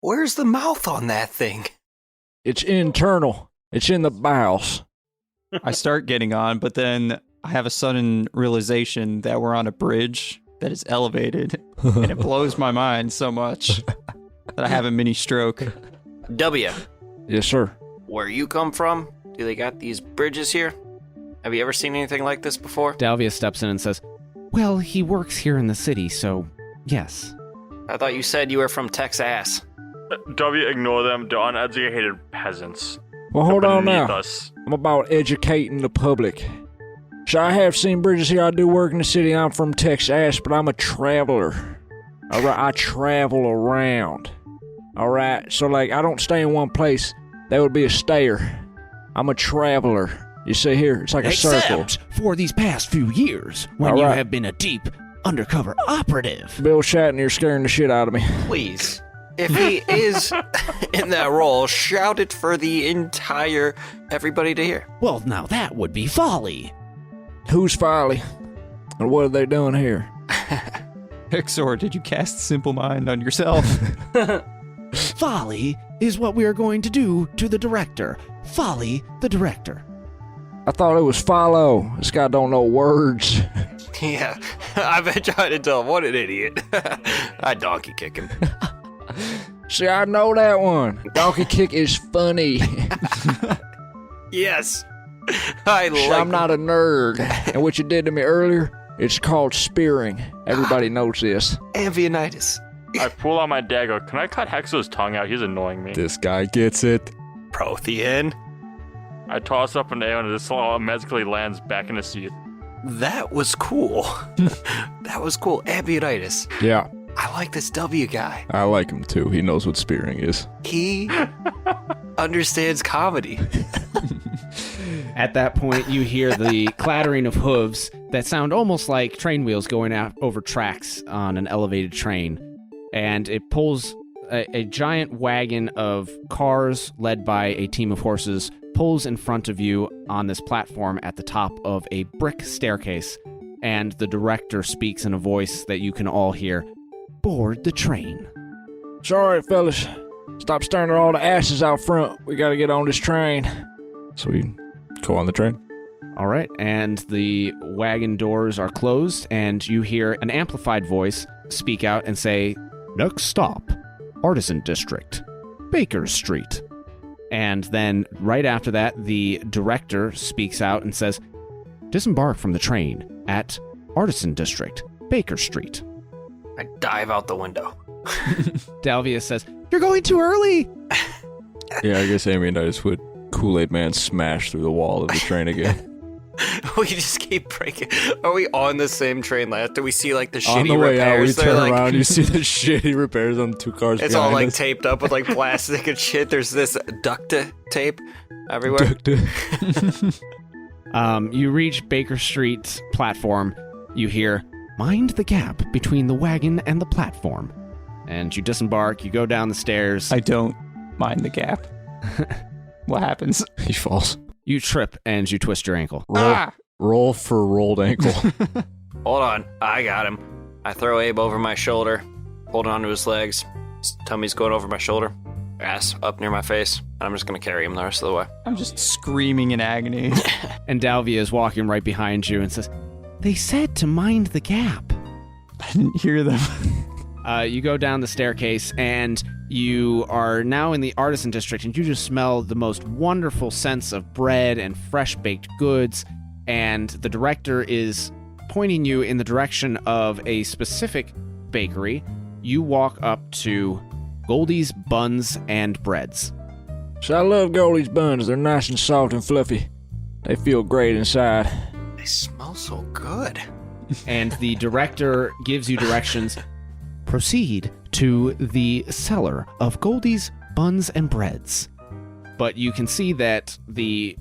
Where's the mouth on that thing? It's internal. It's in the bowels. I start getting on, but then I have a sudden realization that we're on a bridge that is elevated, and it blows my mind so much that I have a mini stroke. W, Yes, sir. where you come from, do they got these bridges here? Have you ever seen anything like this before? Dalvia steps in and says, well, he works here in the city, so yes. I thought you said you were from Texas. W, ignore them. They're uneducated peasants. Well, hold They're on beneath now. us. I'm about educating the public. So I have seen bridges here. I do work in the city. I'm from Texas, but I'm a traveler. All right, I travel around. All right, so like I don't stay in one place. That would be a stayer. I'm a traveler. You see here, it's like a circle. Except for these past few years, when All you right. have been a deep undercover operative. Bill Shatner, you're scaring the shit out of me. Please, if he is in that role, shout it for the entire everybody to hear. Well, now that would be folly. Who's Filey? And what are they doing here? Pixor, did you cast Simple Mind on yourself? Folly is what we are going to do to the director. Folly, the director. I thought it was follow. This guy don't know words. Yeah, I've been trying to tell him, what an idiot. I donkey kick him. See, I know that one. Donkey kick is funny. Yes, I See, like I'm not a nerd. And what you did to me earlier, it's called spearing. Everybody knows this. Ambionitis. I pull out my dagger. Can I cut Hexo's tongue out? He's annoying me. This guy gets it. Prothean. I toss up an air and it just magically lands back in the seat. That was cool. That was cool. Ambionitis. Yeah, I like this W guy. I like him too. He knows what spearing is. He understands comedy. At that point, you hear the clattering of hooves that sound almost like train wheels going out over tracks on an elevated train. And it pulls a giant wagon of cars led by a team of horses, pulls in front of you on this platform at the top of a brick staircase. And the director speaks in a voice that you can all hear. Board the train. It's all right, fellas. Stop staring at all the asses out front. We got to get on this train. So we go on the train. All right, and the wagon doors are closed, and you hear an amplified voice speak out and say, next stop, Artisan District, Baker Street. And then right after that, the director speaks out and says, disembark from the train at Artisan District, Baker Street. I dive out the window. Dalvia says, you're going too early. Yeah, I guess Ambionitis would Kool-Aid Man smash through the wall of the train again. We just keep breaking. Are we on the same train last? Do we see like the On shitty the way out, we repairs? They're turn like, around, you see the shitty repairs on 2 cars it's behind all like us. taped up with like plastic and shit. There's this duct tape everywhere. You reach Baker Street platform. You hear, mind the gap between the wagon and the platform. And you disembark, you go down the stairs. I don't mind the gap. What happens? He falls. You trip and you twist your ankle. Roll for rolled ankle. Hold on, I got him. I throw Abe over my shoulder, holding onto his legs. His tummy's going over my shoulder, ass up near my face. And I'm just gonna carry him the rest of the way. I'm just screaming in agony. And Dalvia is walking right behind you and says, they said to mind the gap. I didn't hear them. You go down the staircase and you are now in the Artisan District, and you just smell the most wonderful scents of bread and fresh baked goods. And the director is pointing you in the direction of a specific bakery. You walk up to Goldie's Buns and Breads. So I love Goldie's buns. They're nice and soft and fluffy. They feel great inside. They smell so good. And the director gives you directions. Proceed to the cellar of Goldie's Buns and Breads. But you can see that the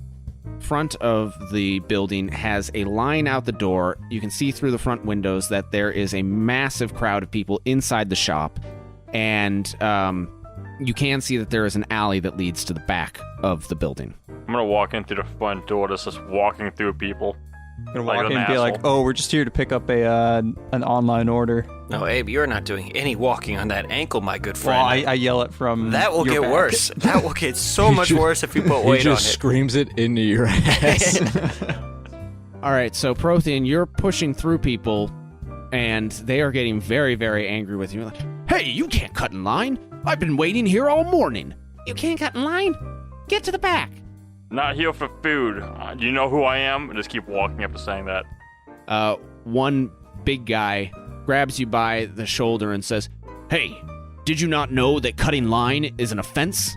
front of the building has a line out the door. You can see through the front windows that there is a massive crowd of people inside the shop. And you can see that there is an alley that leads to the back of the building. I'm gonna walk in through the front door, just walking through people. I'm gonna Like walk an in and be like, asshole. "Oh, we're just here to pick up an online order." No, Abe, you're not doing any walking on that ankle, my good Well, friend. I yell it from. That will your get back. worse. That will get so much worse if you put He weight on just it. screams it into your ass. All right, so Prothean, you're pushing through people, and they are getting very, very angry with you. Like, hey, you can't cut in line. I've been waiting here all morning. You can't cut in line? Get to the back. Not here for food. Do you know who I am? And just keep walking up to saying that. One big guy grabs you by the shoulder and says, hey, did you not know that cutting line is an offense?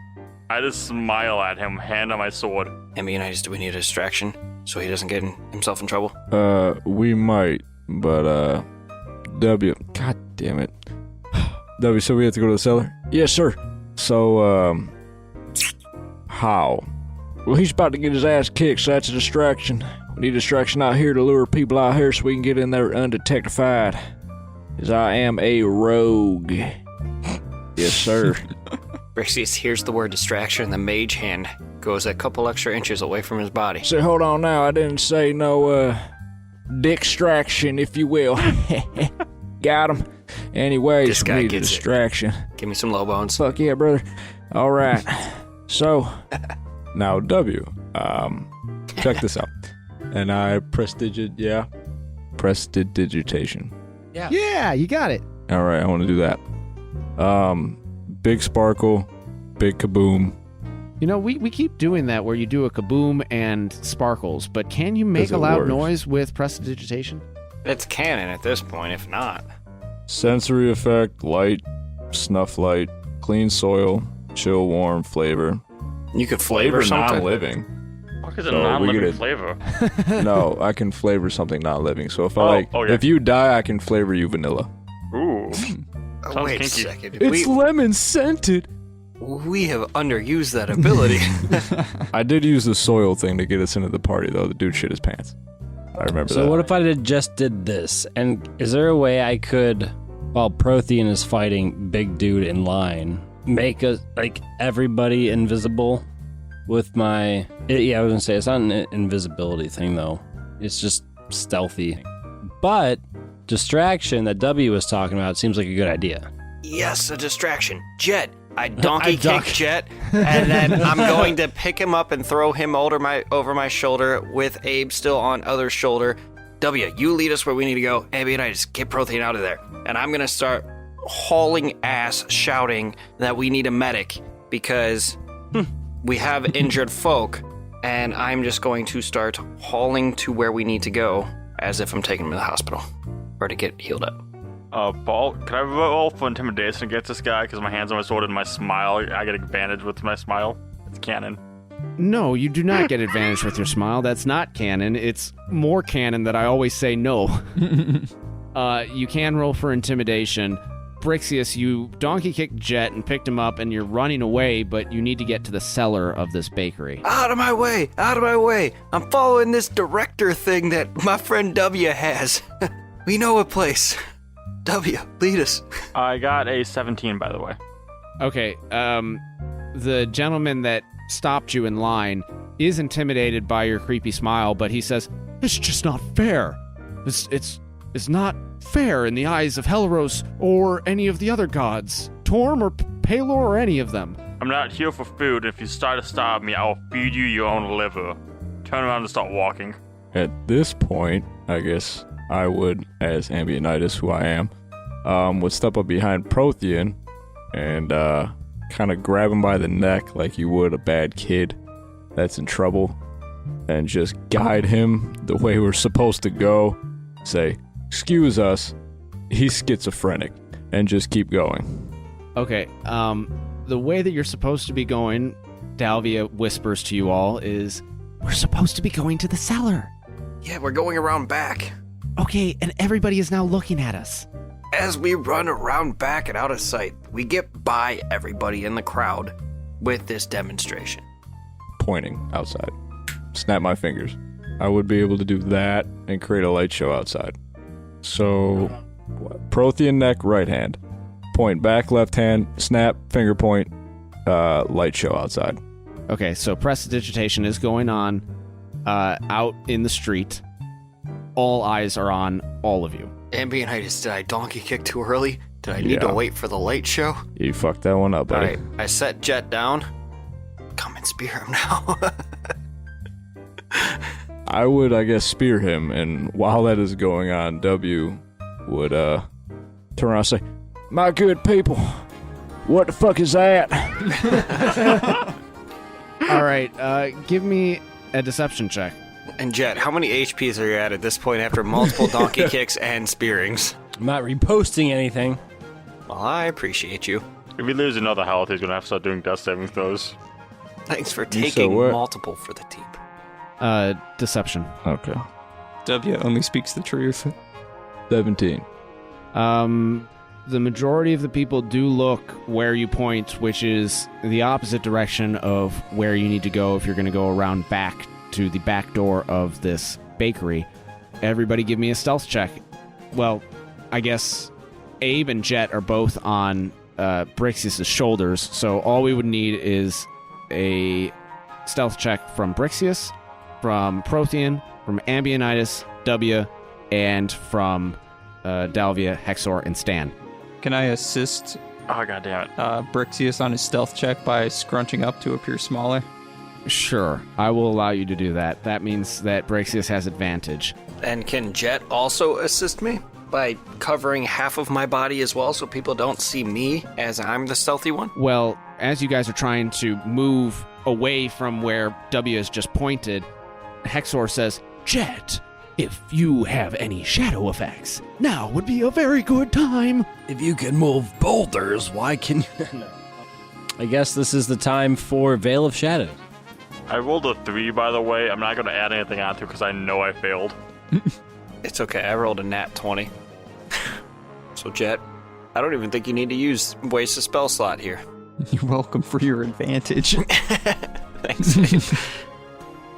I just smile at him, hand on my sword. Ambionitis, do we need a distraction so he doesn't get himself in trouble? We might, but, W, god damn it. W, so we have to go to the cellar? Yes, sir. So, how? Well, he's about to get his ass kicked, so that's a distraction. We need a distraction out here to lure people out here so we can get in there undetectified. Because I am a rogue. Yes, sir. Brixius hears the word distraction, and the mage hand goes a couple extra inches away from his body. So hold on now, I didn't say no, distraction, if you will. Got him. Anyways, This guy we need a gets it. distraction. Give me some low bones. Fuck yeah, brother. All right. So, Now, W, check this out. And I prestidigitation. Yeah, you got it. All right, I want to do that. Big sparkle, big kaboom. You know, we keep doing that where you do a kaboom and sparkles, but can you make Does a it loud work? noise with prestidigitation? It's canon at this point, if not. Sensory effect, light, snuff light, clean soil, chill, warm, flavor. You could flavor something. non-living. Fuck is a So we non-living get it. flavor? No, I can flavor something not living. So if I Oh, yeah. if you die, I can flavor you vanilla. Ooh. Oh, Sounds wait a kinky. second. It's lemon scented. We have underused that ability. I did use the soil thing to get us into the party, though. The dude shit his pants. I remember So that. what if I just did this? And is there a way I could, while Prothean is fighting big dude in line, make everybody invisible with my? Yeah, I was gonna say it's not an invisibility thing though. It's just stealthy. But distraction that W was talking about seems like a good idea. Yes, a distraction. Jet. I donkey duck. kick Jet, and then I'm going to pick him up and throw him over my shoulder with Abe still on other shoulder. W, you lead us where we need to go. Ambionitis, get Prothean out of there. And I'm going to start hauling ass, shouting that we need a medic because we have injured folk, and I'm just going to start hauling to where we need to go as if I'm taking him to the hospital or to get healed up. Paul, can I roll for intimidation against this guy? Because my hands on my sword and my smile, I get advantage with my smile. It's canon. No, you do not get advantage with your smile. That's not canon. It's more canon that I always say no. You can roll for intimidation. Brixius, you donkey kicked Jet and picked him up, and you're running away, but you need to get to the cellar of this bakery. Out of my way! Out of my way! I'm following this director thing that my friend W has. We know a place. W, lead us. I got a 17, by the way. Okay, the gentleman that stopped you in line is intimidated by your creepy smile, but he says, it's just not fair. It's not fair in the eyes of Helros or any of the other gods. Torm or Palor or any of them. I'm not here for food. If you start to starve me, I'll feed you your own liver. Turn around and start walking. At this point, I guess I would, as Ambionitis, who I am, would step up behind Prothean and kind of grab him by the neck like you would a bad kid that's in trouble and just guide him the way we're supposed to go. Say, excuse us, he's schizophrenic, and just keep going. Okay, the way that you're supposed to be going, Dalvia whispers to you all, is, we're supposed to be going to the cellar. Yeah, we're going around back. Okay, and everybody is now looking at us. As we run around back and out of sight, we get by everybody in the crowd with this demonstration. Pointing outside. Snap my fingers. I would be able to do that and create a light show outside. So, Prothean neck, right hand. Point back, left hand, snap, finger point, light show outside. Okay, so prestidigitation is going on out in the street. All eyes are on all of you. Ambientitis, did I donkey kick too early? Did I need to Yeah. wait for the light show? You fucked that one up, All buddy. right, I set Jet down. Come and spear him now. I would, I guess, spear him, and while that is going on, W would turn around and say, My good people, what the fuck is that? All right, give me a deception check. And Jet, how many HPs are you at this point after multiple donkey kicks and spearings? I'm not reposting anything. Well, I appreciate you. If he loses another health, he's gonna have to start doing death saving throws. Thanks for said taking what? multiple for the team. Deception. okay, W only speaks the truth. 17. The majority of the people do look where you point, which is the opposite direction of where you need to go if you're going to go around back to the back door of this bakery. Everybody give me a stealth check. Well, I guess Abe and Jet are both on Brixius' shoulders, so all we would need is a stealth check from Brixius, from Prothean, from Ambientitis, W, and from Dalvia, Hexor, and Stan. Can I assist Oh, god damn it. Brixius on his stealth check by scrunching up to appear smaller? Sure, I will allow you to do that. That means that Brixius has advantage. And can Jet also assist me by covering half of my body as well so people don't see me as I'm the stealthy one? Well, as you guys are trying to move away from where W has just pointed, Hexor says, Jet, if you have any shadow effects, now would be a very good time. If you can move boulders, why can you? No. I guess this is the time for Veil of Shadows. I rolled a 3, by the way. I'm not gonna add anything onto it because I know I failed. It's okay, I rolled a nat 20. So Jet, I don't even think you need to use waste a spell slot here. You're welcome for your advantage. Thanks.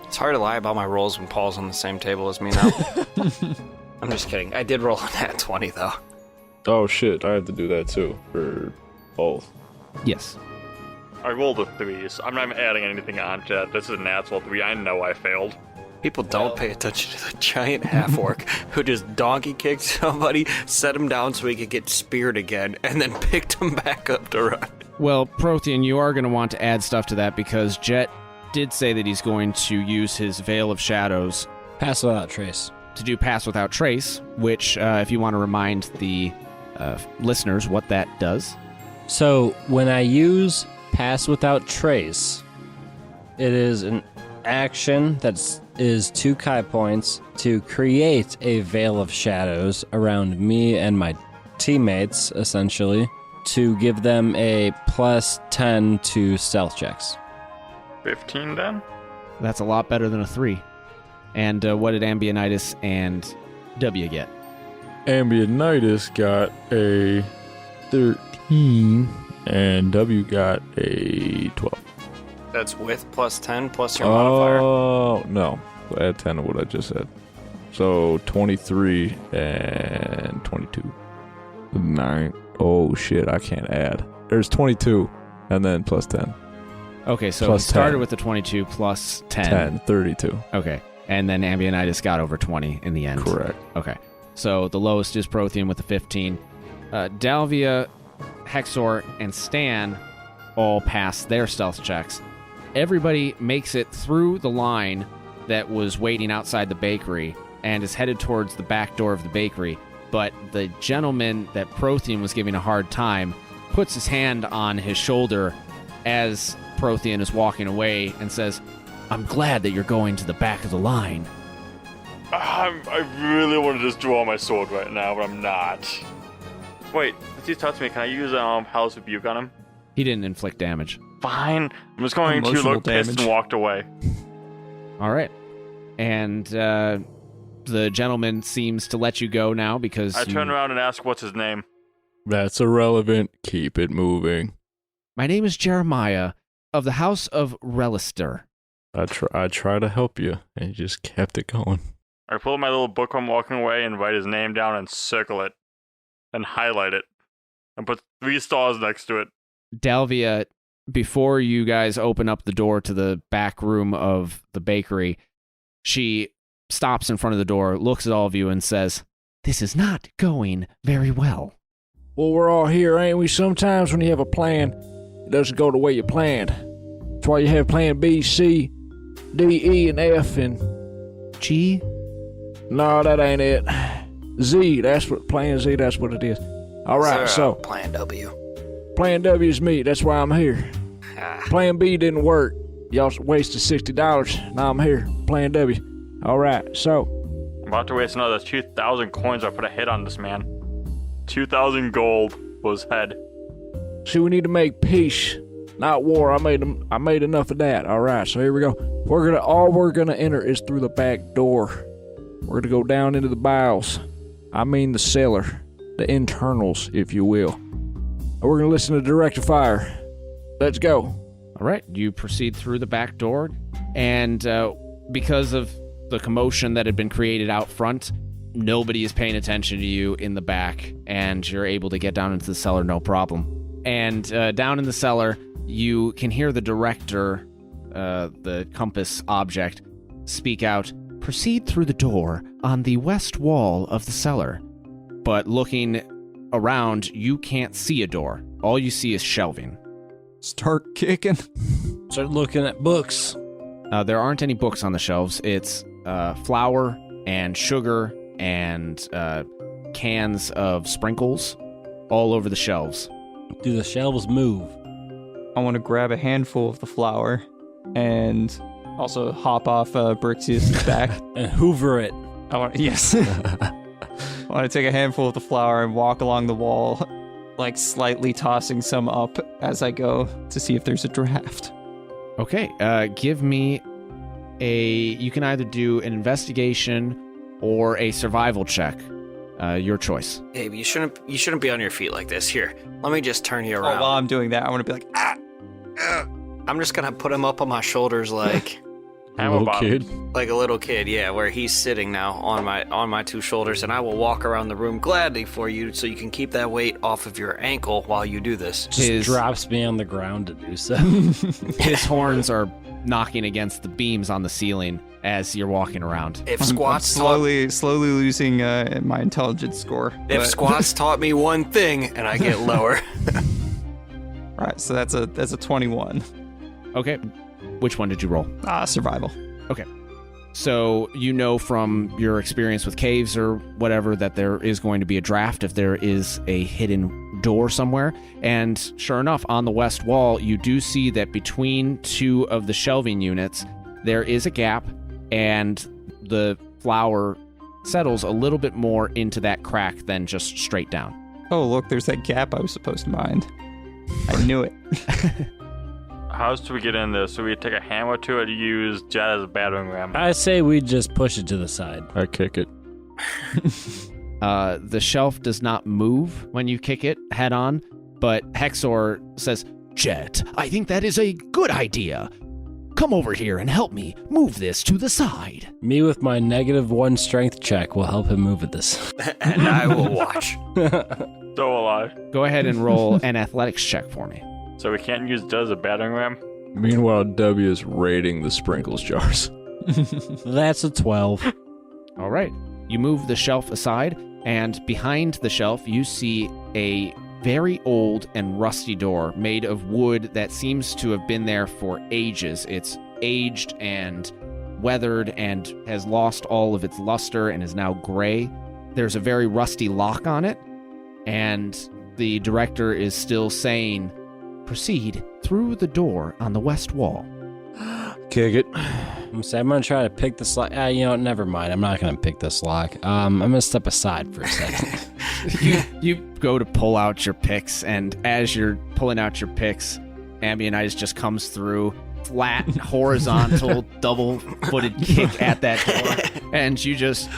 It's hard to lie about my rolls when Paul's on the same table as me now. I'm just kidding. I did roll a nat 20 though. Oh shit, I had to do that too for both. Yes. I rolled a 3, so I'm not even adding anything on to that. This is a natural 3. I know I failed. People don't pay attention to the giant half-orc who just donkey kicked somebody, set him down so he could get speared again, and then picked him back up to run. Well, Prothean, you are going to want to add stuff to that because Jet did say that he's going to use his Veil of Shadows Pass without trace. to do Pass Without Trace, which, if you want to remind the listeners what that does. So when I use Pass Without Trace, it is an action that is 2 Kai points to create a Veil of Shadows around me and my teammates, essentially, to give them a plus 10 to stealth checks. 15 then? That's a lot better than a 3. And what did Ambientitis and W get? Ambientitis got a 13, and W got a 12. That's with plus 10 plus your modifier. Oh, no. Add 10 to what I just said. So 23 and 22. 9. Oh, shit. I can't add. There's 22 and then plus 10. Okay, so Plus he started 10. with the 22 plus 10. 10, 32. Okay, and then Ambientitis got over 20 in the end. Correct. Okay, so the lowest is Prothean with the 15. Dalvia, Hexor, and Stan all pass their stealth checks. Everybody makes it through the line that was waiting outside the bakery and is headed towards the back door of the bakery, but the gentleman that Prothean was giving a hard time puts his hand on his shoulder as Prothean is walking away and says, I'm glad that you're going to the back of the line. I really want to just draw my sword right now, but I'm not. Wait, since he's touched me, can I use Howl's Rebuke on him? He didn't inflict damage. Fine. I'm just going to Emotional look pissed damage. and walked away. All right. And the gentleman seems to let you go now because I you- turn around and ask what's his name. That's irrelevant. Keep it moving. My name is Jeremiah of the House of Relister. I try to help you, and you just kept it going. I pull my little book while I'm walking away and write his name down and circle it. And highlight it. And put 3 stars next to it. Dalvia before you guys open up the door to the back room of the bakery, she stops in front of the door, looks at all of you, and says, "This is not going very well." Well, we're all here, ain't we? Sometimes when you have a plan, it doesn't go the way you planned. That's why you have plan B, C, D, E, and F, and... G? No, that ain't it. Z, that's what, plan Z, that's what it is. All right, so... Plan W. Plan W's me, that's why I'm here. Plan B didn't work. Y'all wasted $60. Now I'm here. Plan W. All right, so... I'm about to waste another 2,000 coins. I put a hit on this man. 2,000 gold was head. See, we need to make peace, not war. I made enough of that. All right, so here we go. All we're gonna enter is through the back door. We're gonna go down into the bowels. I mean the cellar, the internals, if you will. And we're gonna listen to Director Fire. Let's go. All right, you proceed through the back door, and because of the commotion that had been created out front, nobody is paying attention to you in the back, and you're able to get down into the cellar no problem. And down in the cellar, you can hear the director, the compass object, speak out, "Proceed through the door on the west wall of the cellar." But looking around, you can't see a door. All you see is shelving. Start kicking. Start looking at books. There aren't any books on the shelves. It's flour and sugar and cans of sprinkles all over the shelves. Do the shelves move? I want to grab a handful of the flour and also hop off Brixius' back. And hoover it. Yes. I want to take a handful of the flour and walk along the wall, like slightly tossing some up as I go to see if there's a draft. Okay, give me you can either do an investigation or a survival check. Your choice. Abe, you shouldn't be on your feet like this. Here, let me just turn you around. While I'm doing that, I want to be like, I'm just gonna put him up on my shoulders like Little kid. like a little kid, yeah, where he's sitting now on my two shoulders, and I will walk around the room gladly for you so you can keep that weight off of your ankle while you do this. Just drops me on the ground to do so. His horns are knocking against the beams on the ceiling as you're walking around. If I'm squats slowly losing my intelligence score. If squats taught me one thing, and I get lower. All right, so that's a 21. Okay, which one did you roll? Survival. Okay. So you know from your experience with caves or whatever that there is going to be a draft if there is a hidden door somewhere. And sure enough, on the west wall, you do see that between two of the shelving units, there is a gap, and the flour settles a little bit more into that crack than just straight down. Oh, look, there's that gap I was supposed to mind. I knew it. How else do we get in this? So we take a hammer to it, use Jet as a battering ram. I say we just push it to the side. I kick it. The shelf does not move when you kick it head on, but Hexor says, "Jet, I think that is a good idea. Come over here and help me move this to the side." Me with my -1 strength check will help him move at this. And I will watch. So alive. Go ahead and roll an athletics check for me. So we can't use Jet as a battering ram? Meanwhile, W is raiding the sprinkles jars. That's a 12. All right. You move the shelf aside, and behind the shelf, you see a very old and rusty door made of wood that seems to have been there for ages. It's aged and weathered and has lost all of its luster and is now gray. There's a very rusty lock on it, and the director is still saying, "Proceed through the door on the west wall." Kick it. I'm going to try to pick this lock. Never mind. I'm not going to pick this lock. I'm going to step aside for a second. You go to pull out your picks, and as you're pulling out your picks, Ambionitis just comes through, flat, horizontal, double-footed kick at that door, and you just,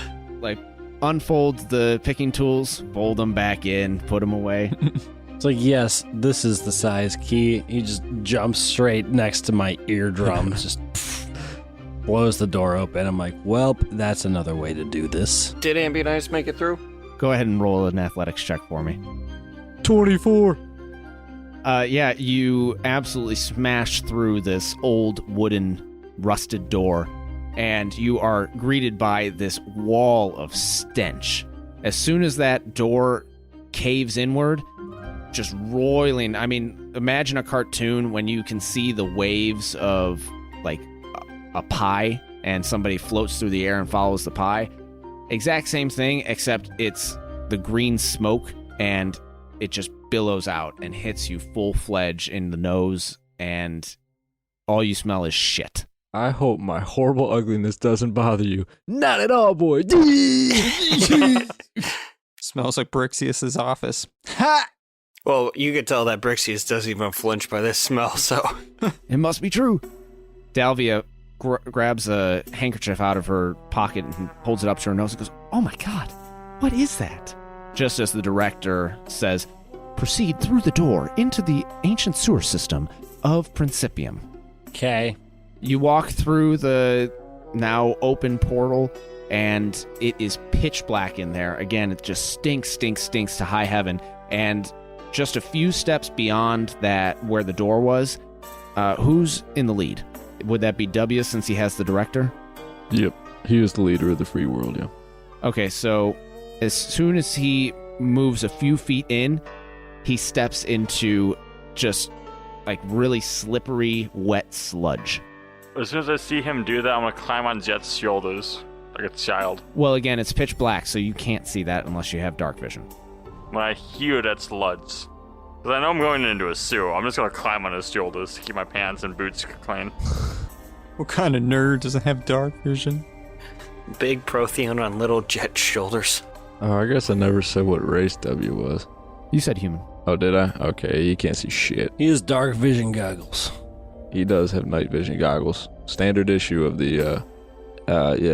unfold the picking tools, fold them back in, put them away. It's like, yes, this is the size key. He just jumps straight next to my eardrum, just blows the door open. I'm like, well, that's another way to do this. Did Ambionitis make it through? Go ahead and roll an athletics check for me. 24. Yeah, you absolutely smash through this old wooden rusted door, and you are greeted by this wall of stench. As soon as that door caves inward, just roiling. I mean, imagine a cartoon when you can see the waves of like a pie and somebody floats through the air and follows the pie. Exact same thing, except it's the green smoke and it just billows out and hits you full-fledged in the nose, and all you smell is shit. I hope my horrible ugliness doesn't bother you. Not at all, boy. Smells like Brixius's office. Ha! Well, you could tell that Brixius doesn't even flinch by this smell, so... It must be true. Dalvia grabs a handkerchief out of her pocket and holds it up to her nose and goes, "Oh my god, what is that?" Just as the director says, "Proceed through the door into the ancient sewer system of Principium." Okay. You walk through the now open portal, and it is pitch black in there. Again, it just stinks to high heaven. And just a few steps beyond that, where the door was, who's in the lead? Would that be W, since he has the director? Yep. He is the leader of the free world, yeah. Okay, so as soon as he moves a few feet in, he steps into just like really slippery, wet sludge. As soon as I see him do that, I'm going to climb on Jet's shoulders like a child. Well, again, it's pitch black, so you can't see that unless you have dark vision. When I hear that sludge. Because I know I'm going into a sewer. I'm just going to climb on his shoulders to keep my pants and boots clean. What kind of nerd doesn't have dark vision? Big Prothean on little Jet's shoulders. Oh, I guess I never said what race W was. You said human. Oh, did I? Okay, he can't see shit. He has dark vision goggles. He does have night vision goggles. Standard issue of the,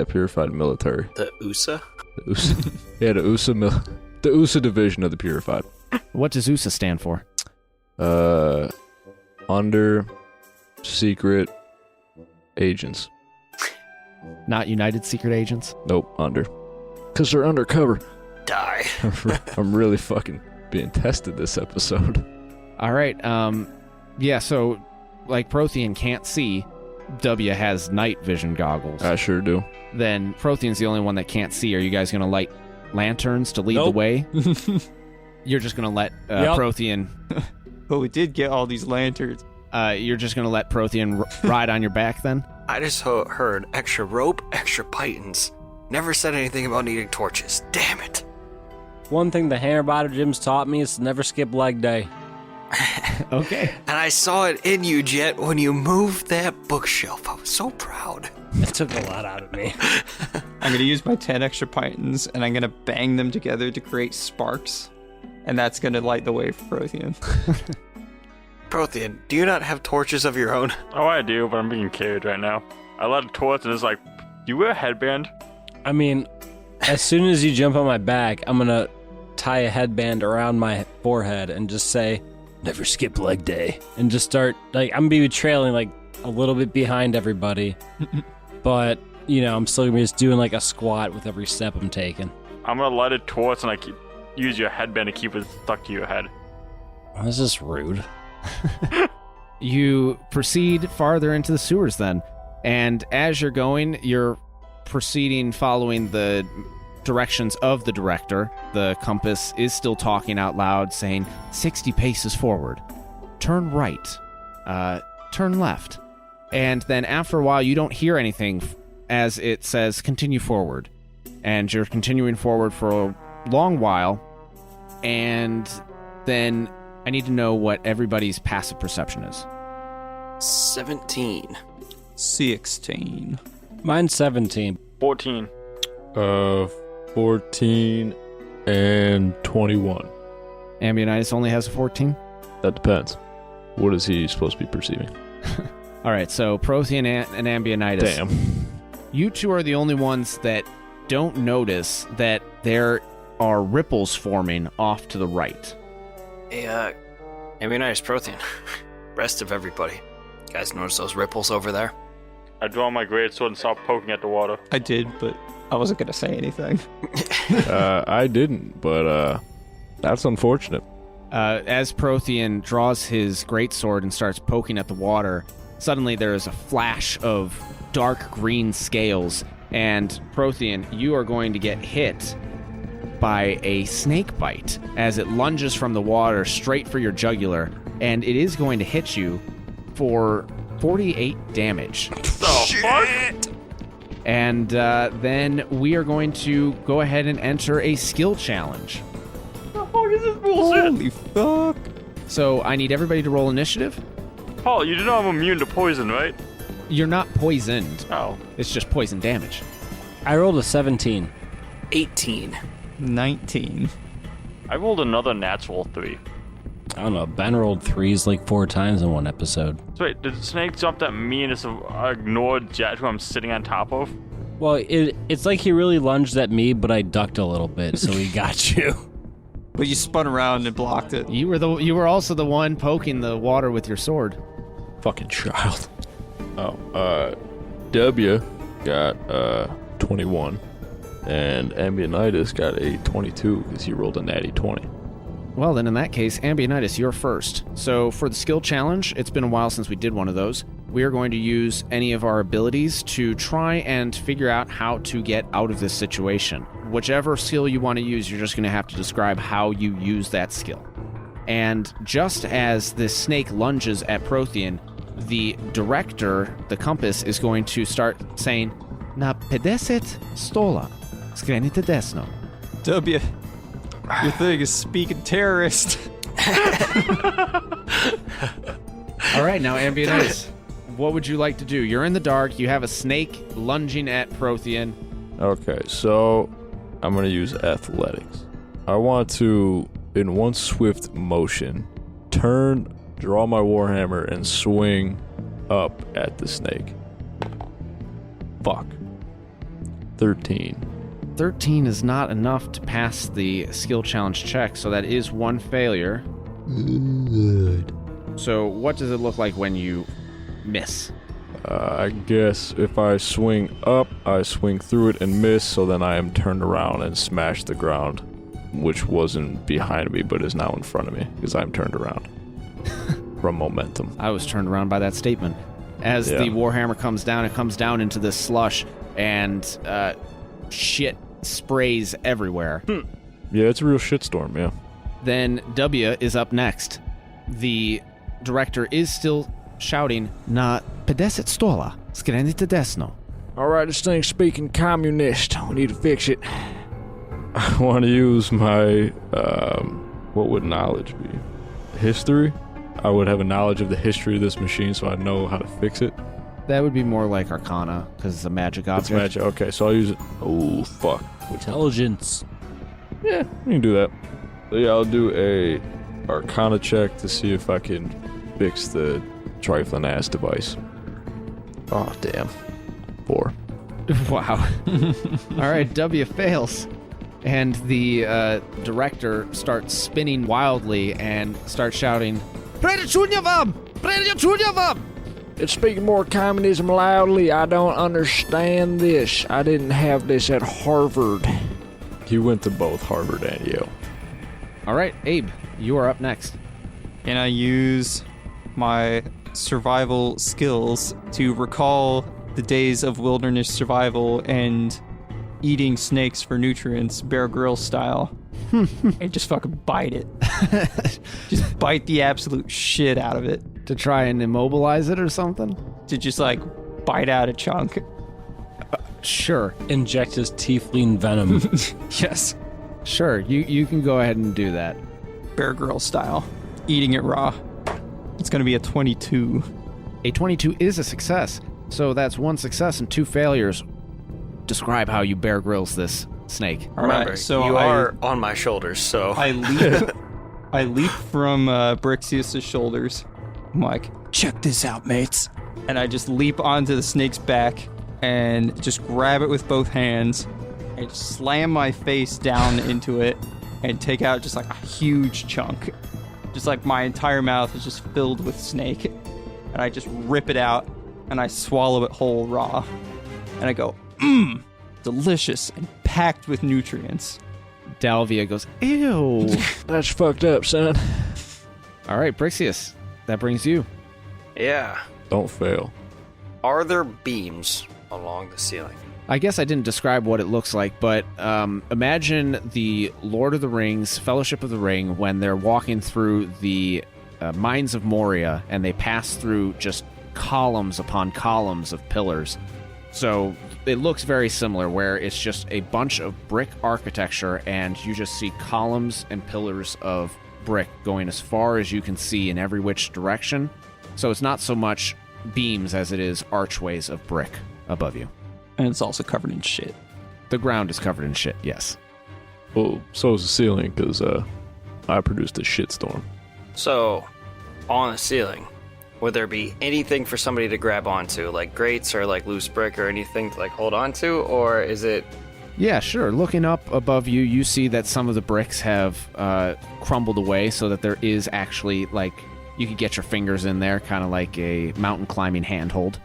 Purified Military. The USA? The USA. Yeah, the USA division of the Purified. What does USA stand for? Under secret agents. Not United Secret Agents? Nope, under. Because they're undercover. Die. I'm really fucking being tested this episode. All right. Yeah, so like Prothean can't see, W has night vision goggles. I sure do. Then Prothean's the only one that can't see. Are you guys going to light lanterns to lead the Nope. way? You're just going to let Yep. Prothean... But we did get all these lanterns. You're just going to let Prothean ride on your back then? I just heard extra rope, extra pythons. Never said anything about needing torches. Damn it. One thing the Hannerbottom Gyms taught me is to never skip leg day. Okay. And I saw it in you, Jet, when you moved that bookshelf. I was so proud. It took a lot out of me. I'm going to use my 10 extra pythons, and I'm going to bang them together to create sparks. And that's going to light the way for Prothean. Prothean, do you not have torches of your own? Oh, I do, but I'm being carried right now. I let a torch and it's like, do you wear a headband? I mean, as soon as you jump on my back, I'm gonna tie a headband around my forehead and just say, "Never skip leg day," and just start like I'm gonna be trailing like a little bit behind everybody, but you know I'm still gonna be just doing like a squat with every step I'm taking. I'm gonna light a torch and use your headband to keep it stuck to your head. Oh, this is rude. You proceed farther into the sewers then, and as you're going, you're proceeding following the directions of the director. The compass is still talking out loud, saying 60 paces forward, turn right, turn left, and then after a while you don't hear anything as it says continue forward, and you're continuing forward for a long while, and then I need to know what everybody's passive perception is. 17. 16. Mine's 17. 14. 14 and 21. Ambionitis only has a 14? That depends. What is he supposed to be perceiving? All right, so Prothean and Ambionitis. Damn. You two are the only ones that don't notice that there are ripples forming off to the right. Hey, Ambionitis Prothean. Rest of everybody. You guys notice those ripples over there? I draw my greatsword and start poking at the water. I did, but I wasn't going to say anything. I didn't, but that's unfortunate. As Prothean draws his greatsword and starts poking at the water, suddenly there is a flash of dark green scales, and Prothean, you are going to get hit by a snake bite as it lunges from the water straight for your jugular, and it is going to hit you for 48 damage. And then we are going to go ahead and enter a skill challenge. Holy fuck. So I need everybody to roll initiative. Paul, you do know I'm immune to poison, right? You're not poisoned. Oh. It's just poison damage. I rolled a 17. 18. 19. I rolled another natural 3. I don't know. Ben rolled 3s like 4 times in one episode. So wait, did the snake jump at me and just ignored Jet, who I'm sitting on top of? Well, it's like he really lunged at me, but I ducked a little bit, so he got you. But you spun around and blocked it. You were also the one poking the water with your sword. Fucking child. Oh, W got 21, and Ambionitis got a 22 because he rolled a natty 20. Well, then in that case, Ambionitis, you're first. So for the skill challenge, it's been a while since we did one of those. We are going to use any of our abilities to try and figure out how to get out of this situation. Whichever skill you want to use, you're just going to have to describe how you use that skill. And just as this snake lunges at Prothean, the director, the compass, is going to start saying, Na pedeset stola, skrenite desno. W, your thing is speaking terrorist. All right, now Ambionitis, what would you like to do? You're in the dark, you have a snake lunging at Prothean. Okay, so I'm going to use athletics. I want to, in one swift motion, turn, draw my warhammer, and swing up at the snake. Fuck. 13. 13 is not enough to pass the skill challenge check, so that is one failure. Good. So what does it look like when you miss? I guess if I swing up, I swing through it and miss, so then I am turned around and smash the ground, which wasn't behind me but is now in front of me because I'm turned around from momentum. I was turned around by that statement. As the warhammer comes down, it comes down into this slush, and shit sprays everywhere. Yeah, it's a real shitstorm, yeah. Then W is up next. The director is still shouting, Na pedeset stola, skrenite desno. Alright, this thing's speaking communist. We need to fix it. I want to use my, what would knowledge be? History? I would have a knowledge of the history of this machine so I know how to fix it. That would be more like Arcana, because it's a magic object. It's magic. Okay, so I'll use it. Oh, fuck. Intelligence. Yeah, we can do that. So yeah, I'll do a Arcana check to see if I can fix the trifling ass device. Oh, damn. 4. Wow. All right, W fails. And the director starts spinning wildly and starts shouting, It's speaking more communism loudly. I don't understand this. I didn't have this at Harvard. He went to both Harvard and Yale. All right, Abe, you are up next. Can I use my survival skills to recall the days of wilderness survival and eating snakes for nutrients, Bear Grylls style, and just fucking bite it? Just bite the absolute shit out of it. To try and immobilize it or something? To just like bite out a chunk. Sure. Inject his tiefling venom. Yes. Sure, you can go ahead and do that. Bear Grylls style. Eating it raw. It's going to be a 22. A 22 is a success, so that's one success and 2 failures. Describe how you Bear Grylls this snake. Remember, so you are on my shoulders, so... I leap from Brixius' shoulders. I'm like, check this out, mates. And I just leap onto the snake's back and just grab it with both hands and slam my face down into it and take out just like a huge chunk. Just like my entire mouth is just filled with snake. And I just rip it out and I swallow it whole raw. And I go, delicious and packed with nutrients. Dalvia goes, ew. That's fucked up, son. All right, Brixius, that brings you. Yeah. Don't fail. Are there beams along the ceiling? I guess I didn't describe what it looks like, but imagine the Lord of the Rings, Fellowship of the Ring, when they're walking through the Mines of Moria and they pass through just columns upon columns of pillars. So it looks very similar, where it's just a bunch of brick architecture and you just see columns and pillars of brick going as far as you can see in every which direction. So it's not so much beams as it is archways of brick above you. And it's also covered in shit. The ground is covered in shit, yes. Well, so is the ceiling, because I produced a shitstorm. So, on the ceiling, would there be anything for somebody to grab onto, like grates or like loose brick or anything to like hold onto, or is it? Yeah, sure. Looking up above you, you see that some of the bricks have crumbled away so that there is actually, like, you could get your fingers in there, kind of like a mountain climbing handhold.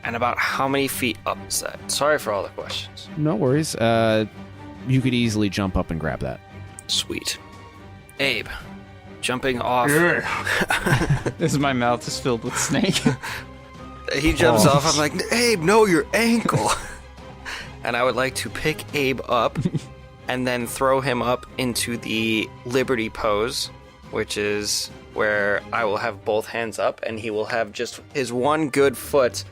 And about how many feet up is that? Sorry for all the questions. No worries. You could easily jump up and grab that. Sweet. Abe, jumping off. This is my mouth is filled with snake. He jumps off. I'm like, Abe, no, your ankle. And I would like to pick Abe up and then throw him up into the Liberty pose, which is where I will have both hands up and he will have just his one good foot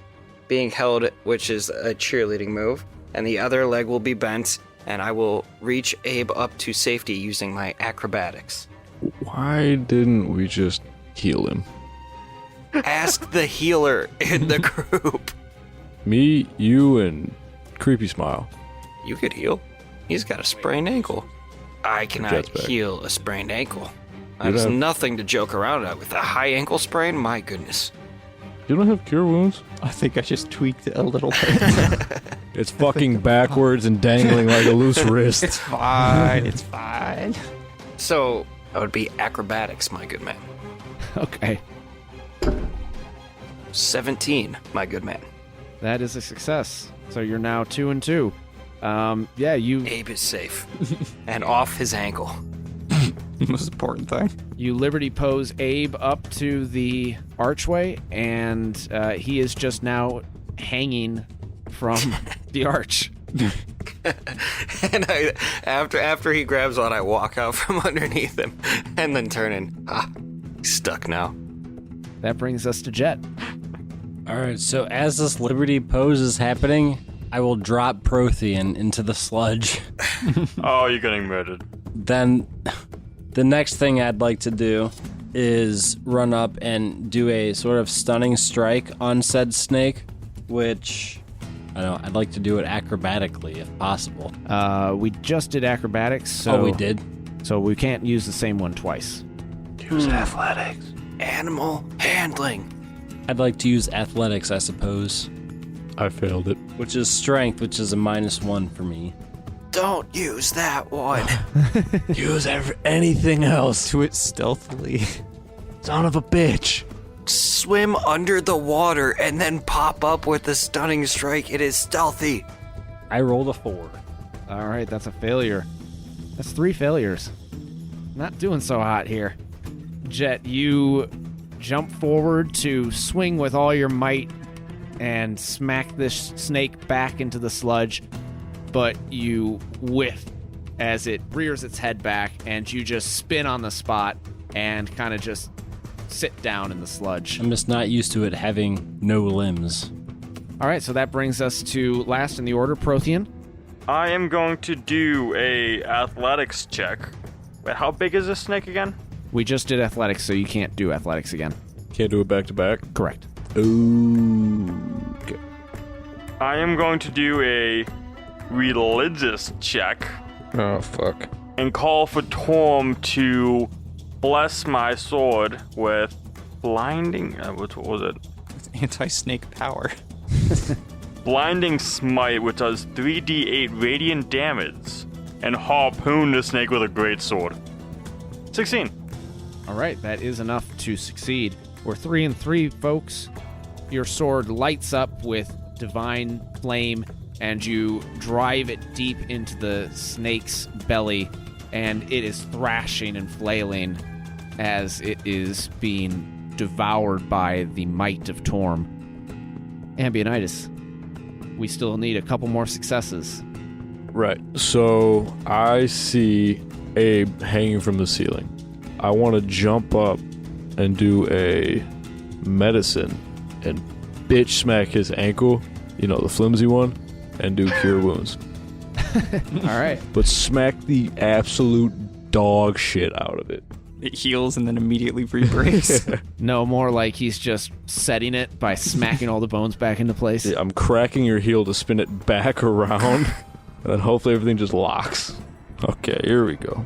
being held, which is a cheerleading move, and the other leg will be bent, and I will reach Abe up to safety using my acrobatics. Why didn't we just heal him? Ask the healer in the group. Me, you, and Creepy Smile. You could heal. He's got a sprained ankle. I cannot Jet's back. heal a sprained ankle. You That's have- nothing to joke around at. With a high ankle sprain, my goodness. You don't have cure wounds? I think I just tweaked it a little bit. It's fucking backwards and dangling like a loose wrist. It's fine. It's fine. So, that would be acrobatics, my good man. Okay. 17, my good man. That is a success. So you're now 2 and 2. Yeah, you Abe is safe. And off his ankle. Most important thing. You Liberty pose Abe up to the archway, and he is just now hanging from the arch. And after he grabs on, I walk out from underneath him and then turn in. He's stuck now. That brings us to Jet. All right, so as this Liberty pose is happening, I will drop Prothean into the sludge. Oh, you're getting murdered. Then the next thing I'd like to do is run up and do a sort of stunning strike on said snake, which I don't know, I'd like to do it acrobatically if possible. We just did acrobatics, so we did? So we can't use the same one twice. Use athletics. Animal handling. I'd like to use athletics, I suppose, I failed it. which is strength, which is a -1 for me. Don't use that one. Use anything else. Do it stealthily. Son of a bitch. Swim under the water and then pop up with a stunning strike. It is stealthy. I rolled a 4. All right, that's a failure. That's 3 failures. Not doing so hot here. Jet, you jump forward to swing with all your might and smack this snake back into the sludge, but you whiff as it rears its head back, and you just spin on the spot and kind of just sit down in the sludge. I'm just not used to it having no limbs. All right, so that brings us to last in the order, Prothean. I am going to do a athletics check. Wait, how big is this snake again? We just did athletics, so you can't do athletics again. Can't do it back to back? Correct. Ooh. Okay. I am going to do a religious check Oh, fuck. and call for Torm to bless my sword with blinding. What was it? Anti-snake power. Blinding Smite, which does 3d8 radiant damage, and harpoon the snake with a great sword. 16. All right, that is enough to succeed. We're 3 and 3, folks. Your sword lights up with divine flame, and you drive it deep into the snake's belly, and it is thrashing and flailing as it is being devoured by the might of Torm. Ambionitis, we still need a couple more successes. Right. So I see Abe hanging from the ceiling. I want to jump up and do a medicine and bitch smack his ankle, the flimsy one, and do cure wounds. All right. But smack the absolute dog shit out of it. It heals and then immediately re-breaks. No, more like he's just setting it by smacking all the bones back into place. Yeah, I'm cracking your heel to spin it back around, and then hopefully everything just locks. Okay, here we go.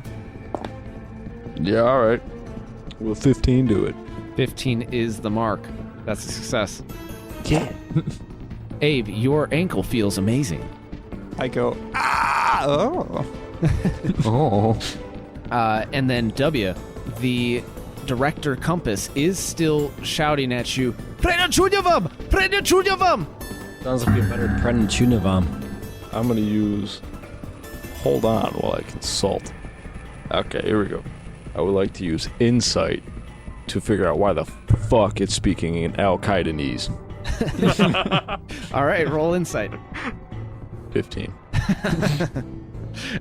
Yeah, all right. Will 15 do it? 15 is the mark. That's a success. Yeah. Abe, your ankle feels amazing. I go, oh. Oh. And then W, the Director Compass is still shouting at you, Predachunyavam! Predachunyavam! Sounds like a better Predachunyavam. I'm going to use hold on while I consult. Okay, here we go. I would like to use insight to figure out why the fuck it's speaking in Al-Qaedanese. All right, roll insight. 15.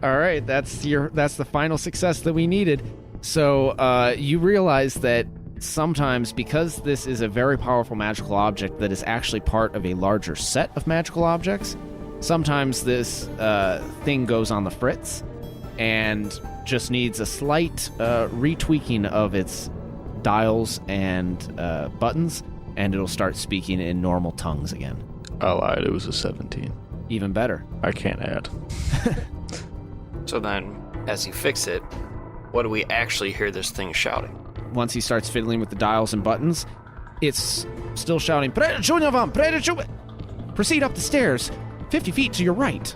All right, that's the final success that we needed. So you realize that sometimes, because this is a very powerful magical object that is actually part of a larger set of magical objects, sometimes this thing goes on the fritz and just needs a slight retweaking of its dials and buttons, and it'll start speaking in normal tongues again. I lied, it was a 17. Even better. I can't add. So then, as you fix it, what do we actually hear this thing shouting? Once he starts fiddling with the dials and buttons, it's still shouting, Predachunyavam! Predachunyavam! Proceed up the stairs, 50 feet to your right.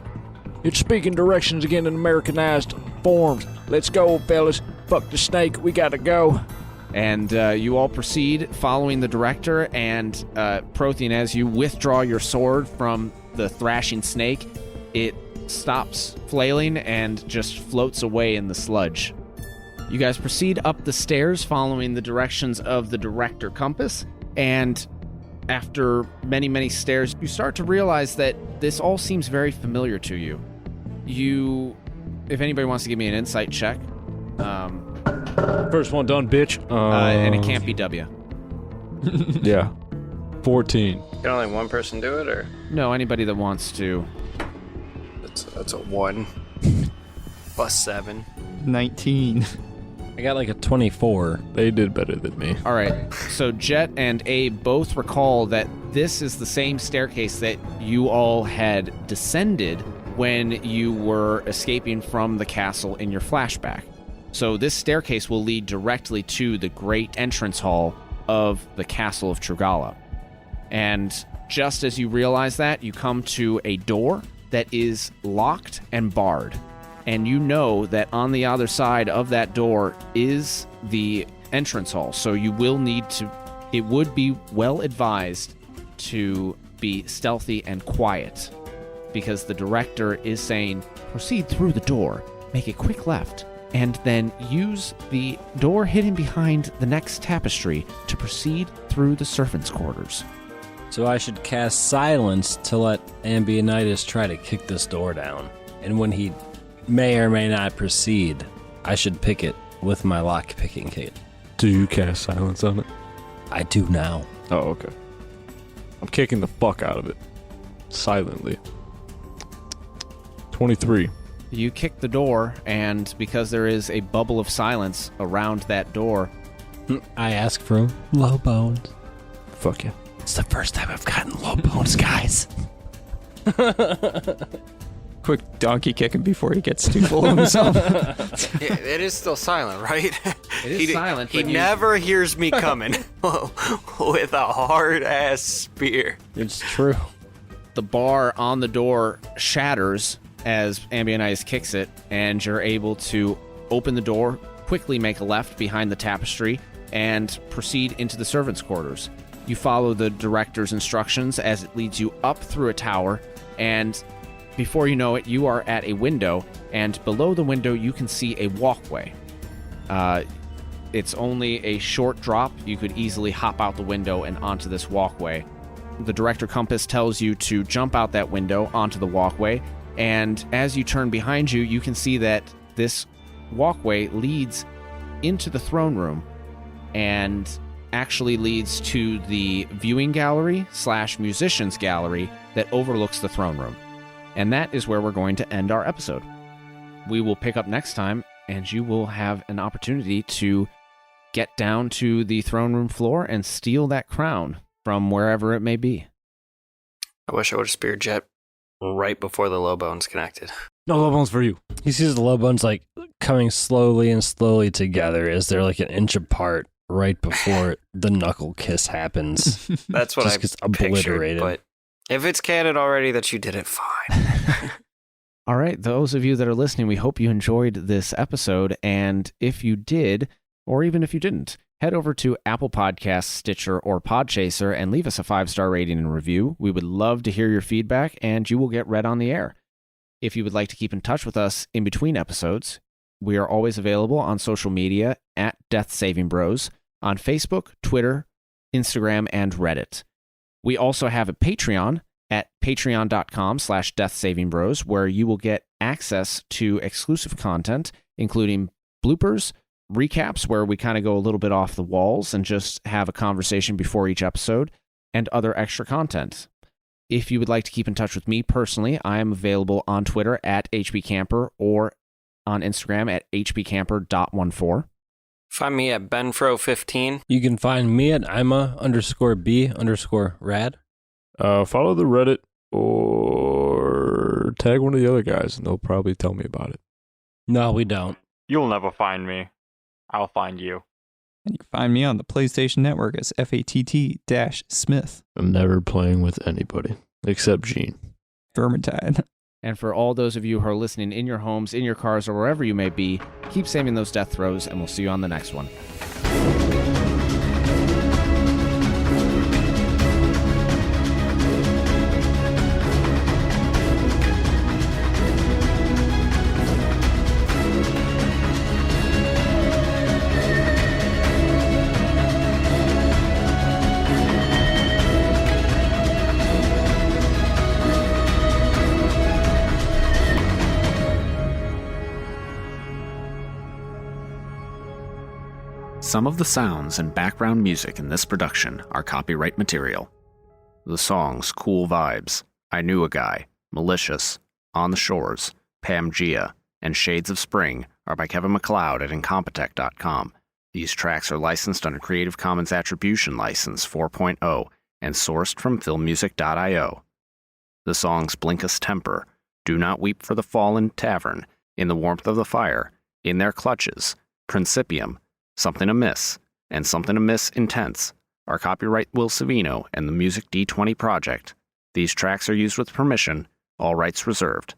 It's speaking directions again in Americanized forms. Let's go, fellas. Fuck the snake. We gotta go. And you all proceed following the director, and Prothean, as you withdraw your sword from the thrashing snake, it stops flailing and just floats away in the sludge. You guys proceed up the stairs following the directions of the Director Compass, and after many, many stairs, you start to realize that this all seems very familiar to you. If anybody wants to give me an insight check, First one done, bitch. and it can't be W. Yeah. 14. Can only one person do it, or No, anybody that wants to. that's a 1 plus 7. 19. I got like a 24. They did better than me. All right, so Jet and Abe both recall that this is the same staircase that you all had descended when you were escaping from the castle in your flashback. So this staircase will lead directly to the great entrance hall of the castle of Trugala. And just as you realize that, you come to a door that is locked and barred. And you know that on the other side of that door is the entrance hall. So you will need to, it would be well advised to be stealthy and quiet, because the director is saying, proceed through the door, make a quick left, and then use the door hidden behind the next tapestry to proceed through the servants' quarters. So I should cast Silence to let Ambionitis try to kick this door down. And when he may or may not proceed, I should pick it with my lock-picking kit. Do you cast silence on it? I do now. Oh, okay. I'm kicking the fuck out of it. Silently. 23. You kick the door, and because there is a bubble of silence around that door, I ask for low bones. Fuck yeah. It's the first time I've gotten low bones, guys. Quick donkey kick him before he gets too full of himself. It is still silent, right? it is silent. He but you- never hears me coming with a hard-ass spear. It's true. the bar on the door shatters as Ambionitis kicks it, and you're able to open the door, quickly make a left behind the tapestry, and proceed into the servants' quarters. You follow the director's instructions as it leads you up through a tower, and before you know it, you are at a window, and below the window you can see a walkway. It's only a short drop. You could easily hop out the window and onto this walkway. The director compass tells you to jump out that window onto the walkway, and as you turn behind you, you can see that this walkway leads into the throne room and actually leads to the viewing gallery / musicians gallery that overlooks the throne room. And that is where we're going to end our episode. We will pick up next time, and you will have an opportunity to get down to the throne room floor and steal that crown from wherever it may be. I wish I would have speared Jet right before the low bones connected. No low bones for you. He sees the low bones like coming slowly and slowly together as they're like an inch apart right before the knuckle kiss happens. That's what Just I gets pictured, obliterated. but if it's canon already that you did it, fine. All right, those of you that are listening, we hope you enjoyed this episode. And if you did, or even if you didn't, head over to Apple Podcasts, Stitcher, or Podchaser and leave us a 5-star rating and review. We would love to hear your feedback, and you will get read on the air. If you would like to keep in touch with us in between episodes, we are always available on social media at Death Saving Bros, on Facebook, Twitter, Instagram, and Reddit. We also have a Patreon at patreon.com/deathsavingbros, where you will get access to exclusive content, including bloopers, recaps where we kind of go a little bit off the walls and just have a conversation before each episode, and other extra content. If you would like to keep in touch with me personally, I am available on Twitter at HBCamper or on Instagram at hbcamper.14. Find me at benfro15. You can find me at ima_b_rad. Follow the Reddit or tag one of the other guys, and they'll probably tell me about it. No, we don't. You'll never find me. I'll find you. And you can find me on the PlayStation Network as FATT-Smith. I'm never playing with anybody except Gene. Vermintide. And for all those of you who are listening in your homes, in your cars, or wherever you may be, keep saving those death throws, and we'll see you on the next one. Some of the sounds and background music in this production are copyright material. The songs Cool Vibes, I Knew a Guy, Malicious, On the Shores, Pamgia, and Shades of Spring are by Kevin MacLeod at Incompetech.com. These tracks are licensed under Creative Commons Attribution License 4.0 and sourced from filmmusic.io. The songs Blinkus Temper, Do Not Weep for the Fallen Tavern, In the Warmth of the Fire, In Their Clutches, Principium, Something Amiss, and Something Amiss Intense are copyright Will Savino and the Music D20 Project. These tracks are used with permission, all rights reserved.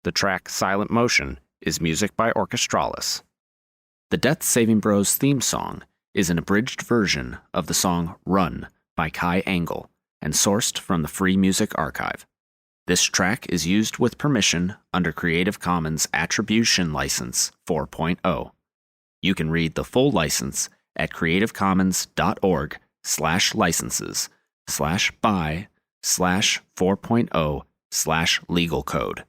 The track Silent Motion is music by Orchestralis. The Death Saving Bros theme song is an abridged version of the song Run by Kai Angle and sourced from the Free Music Archive. This track is used with permission under Creative Commons Attribution License 4.0. You can read the full license at creativecommons.org/licenses/by/4.0/legal code.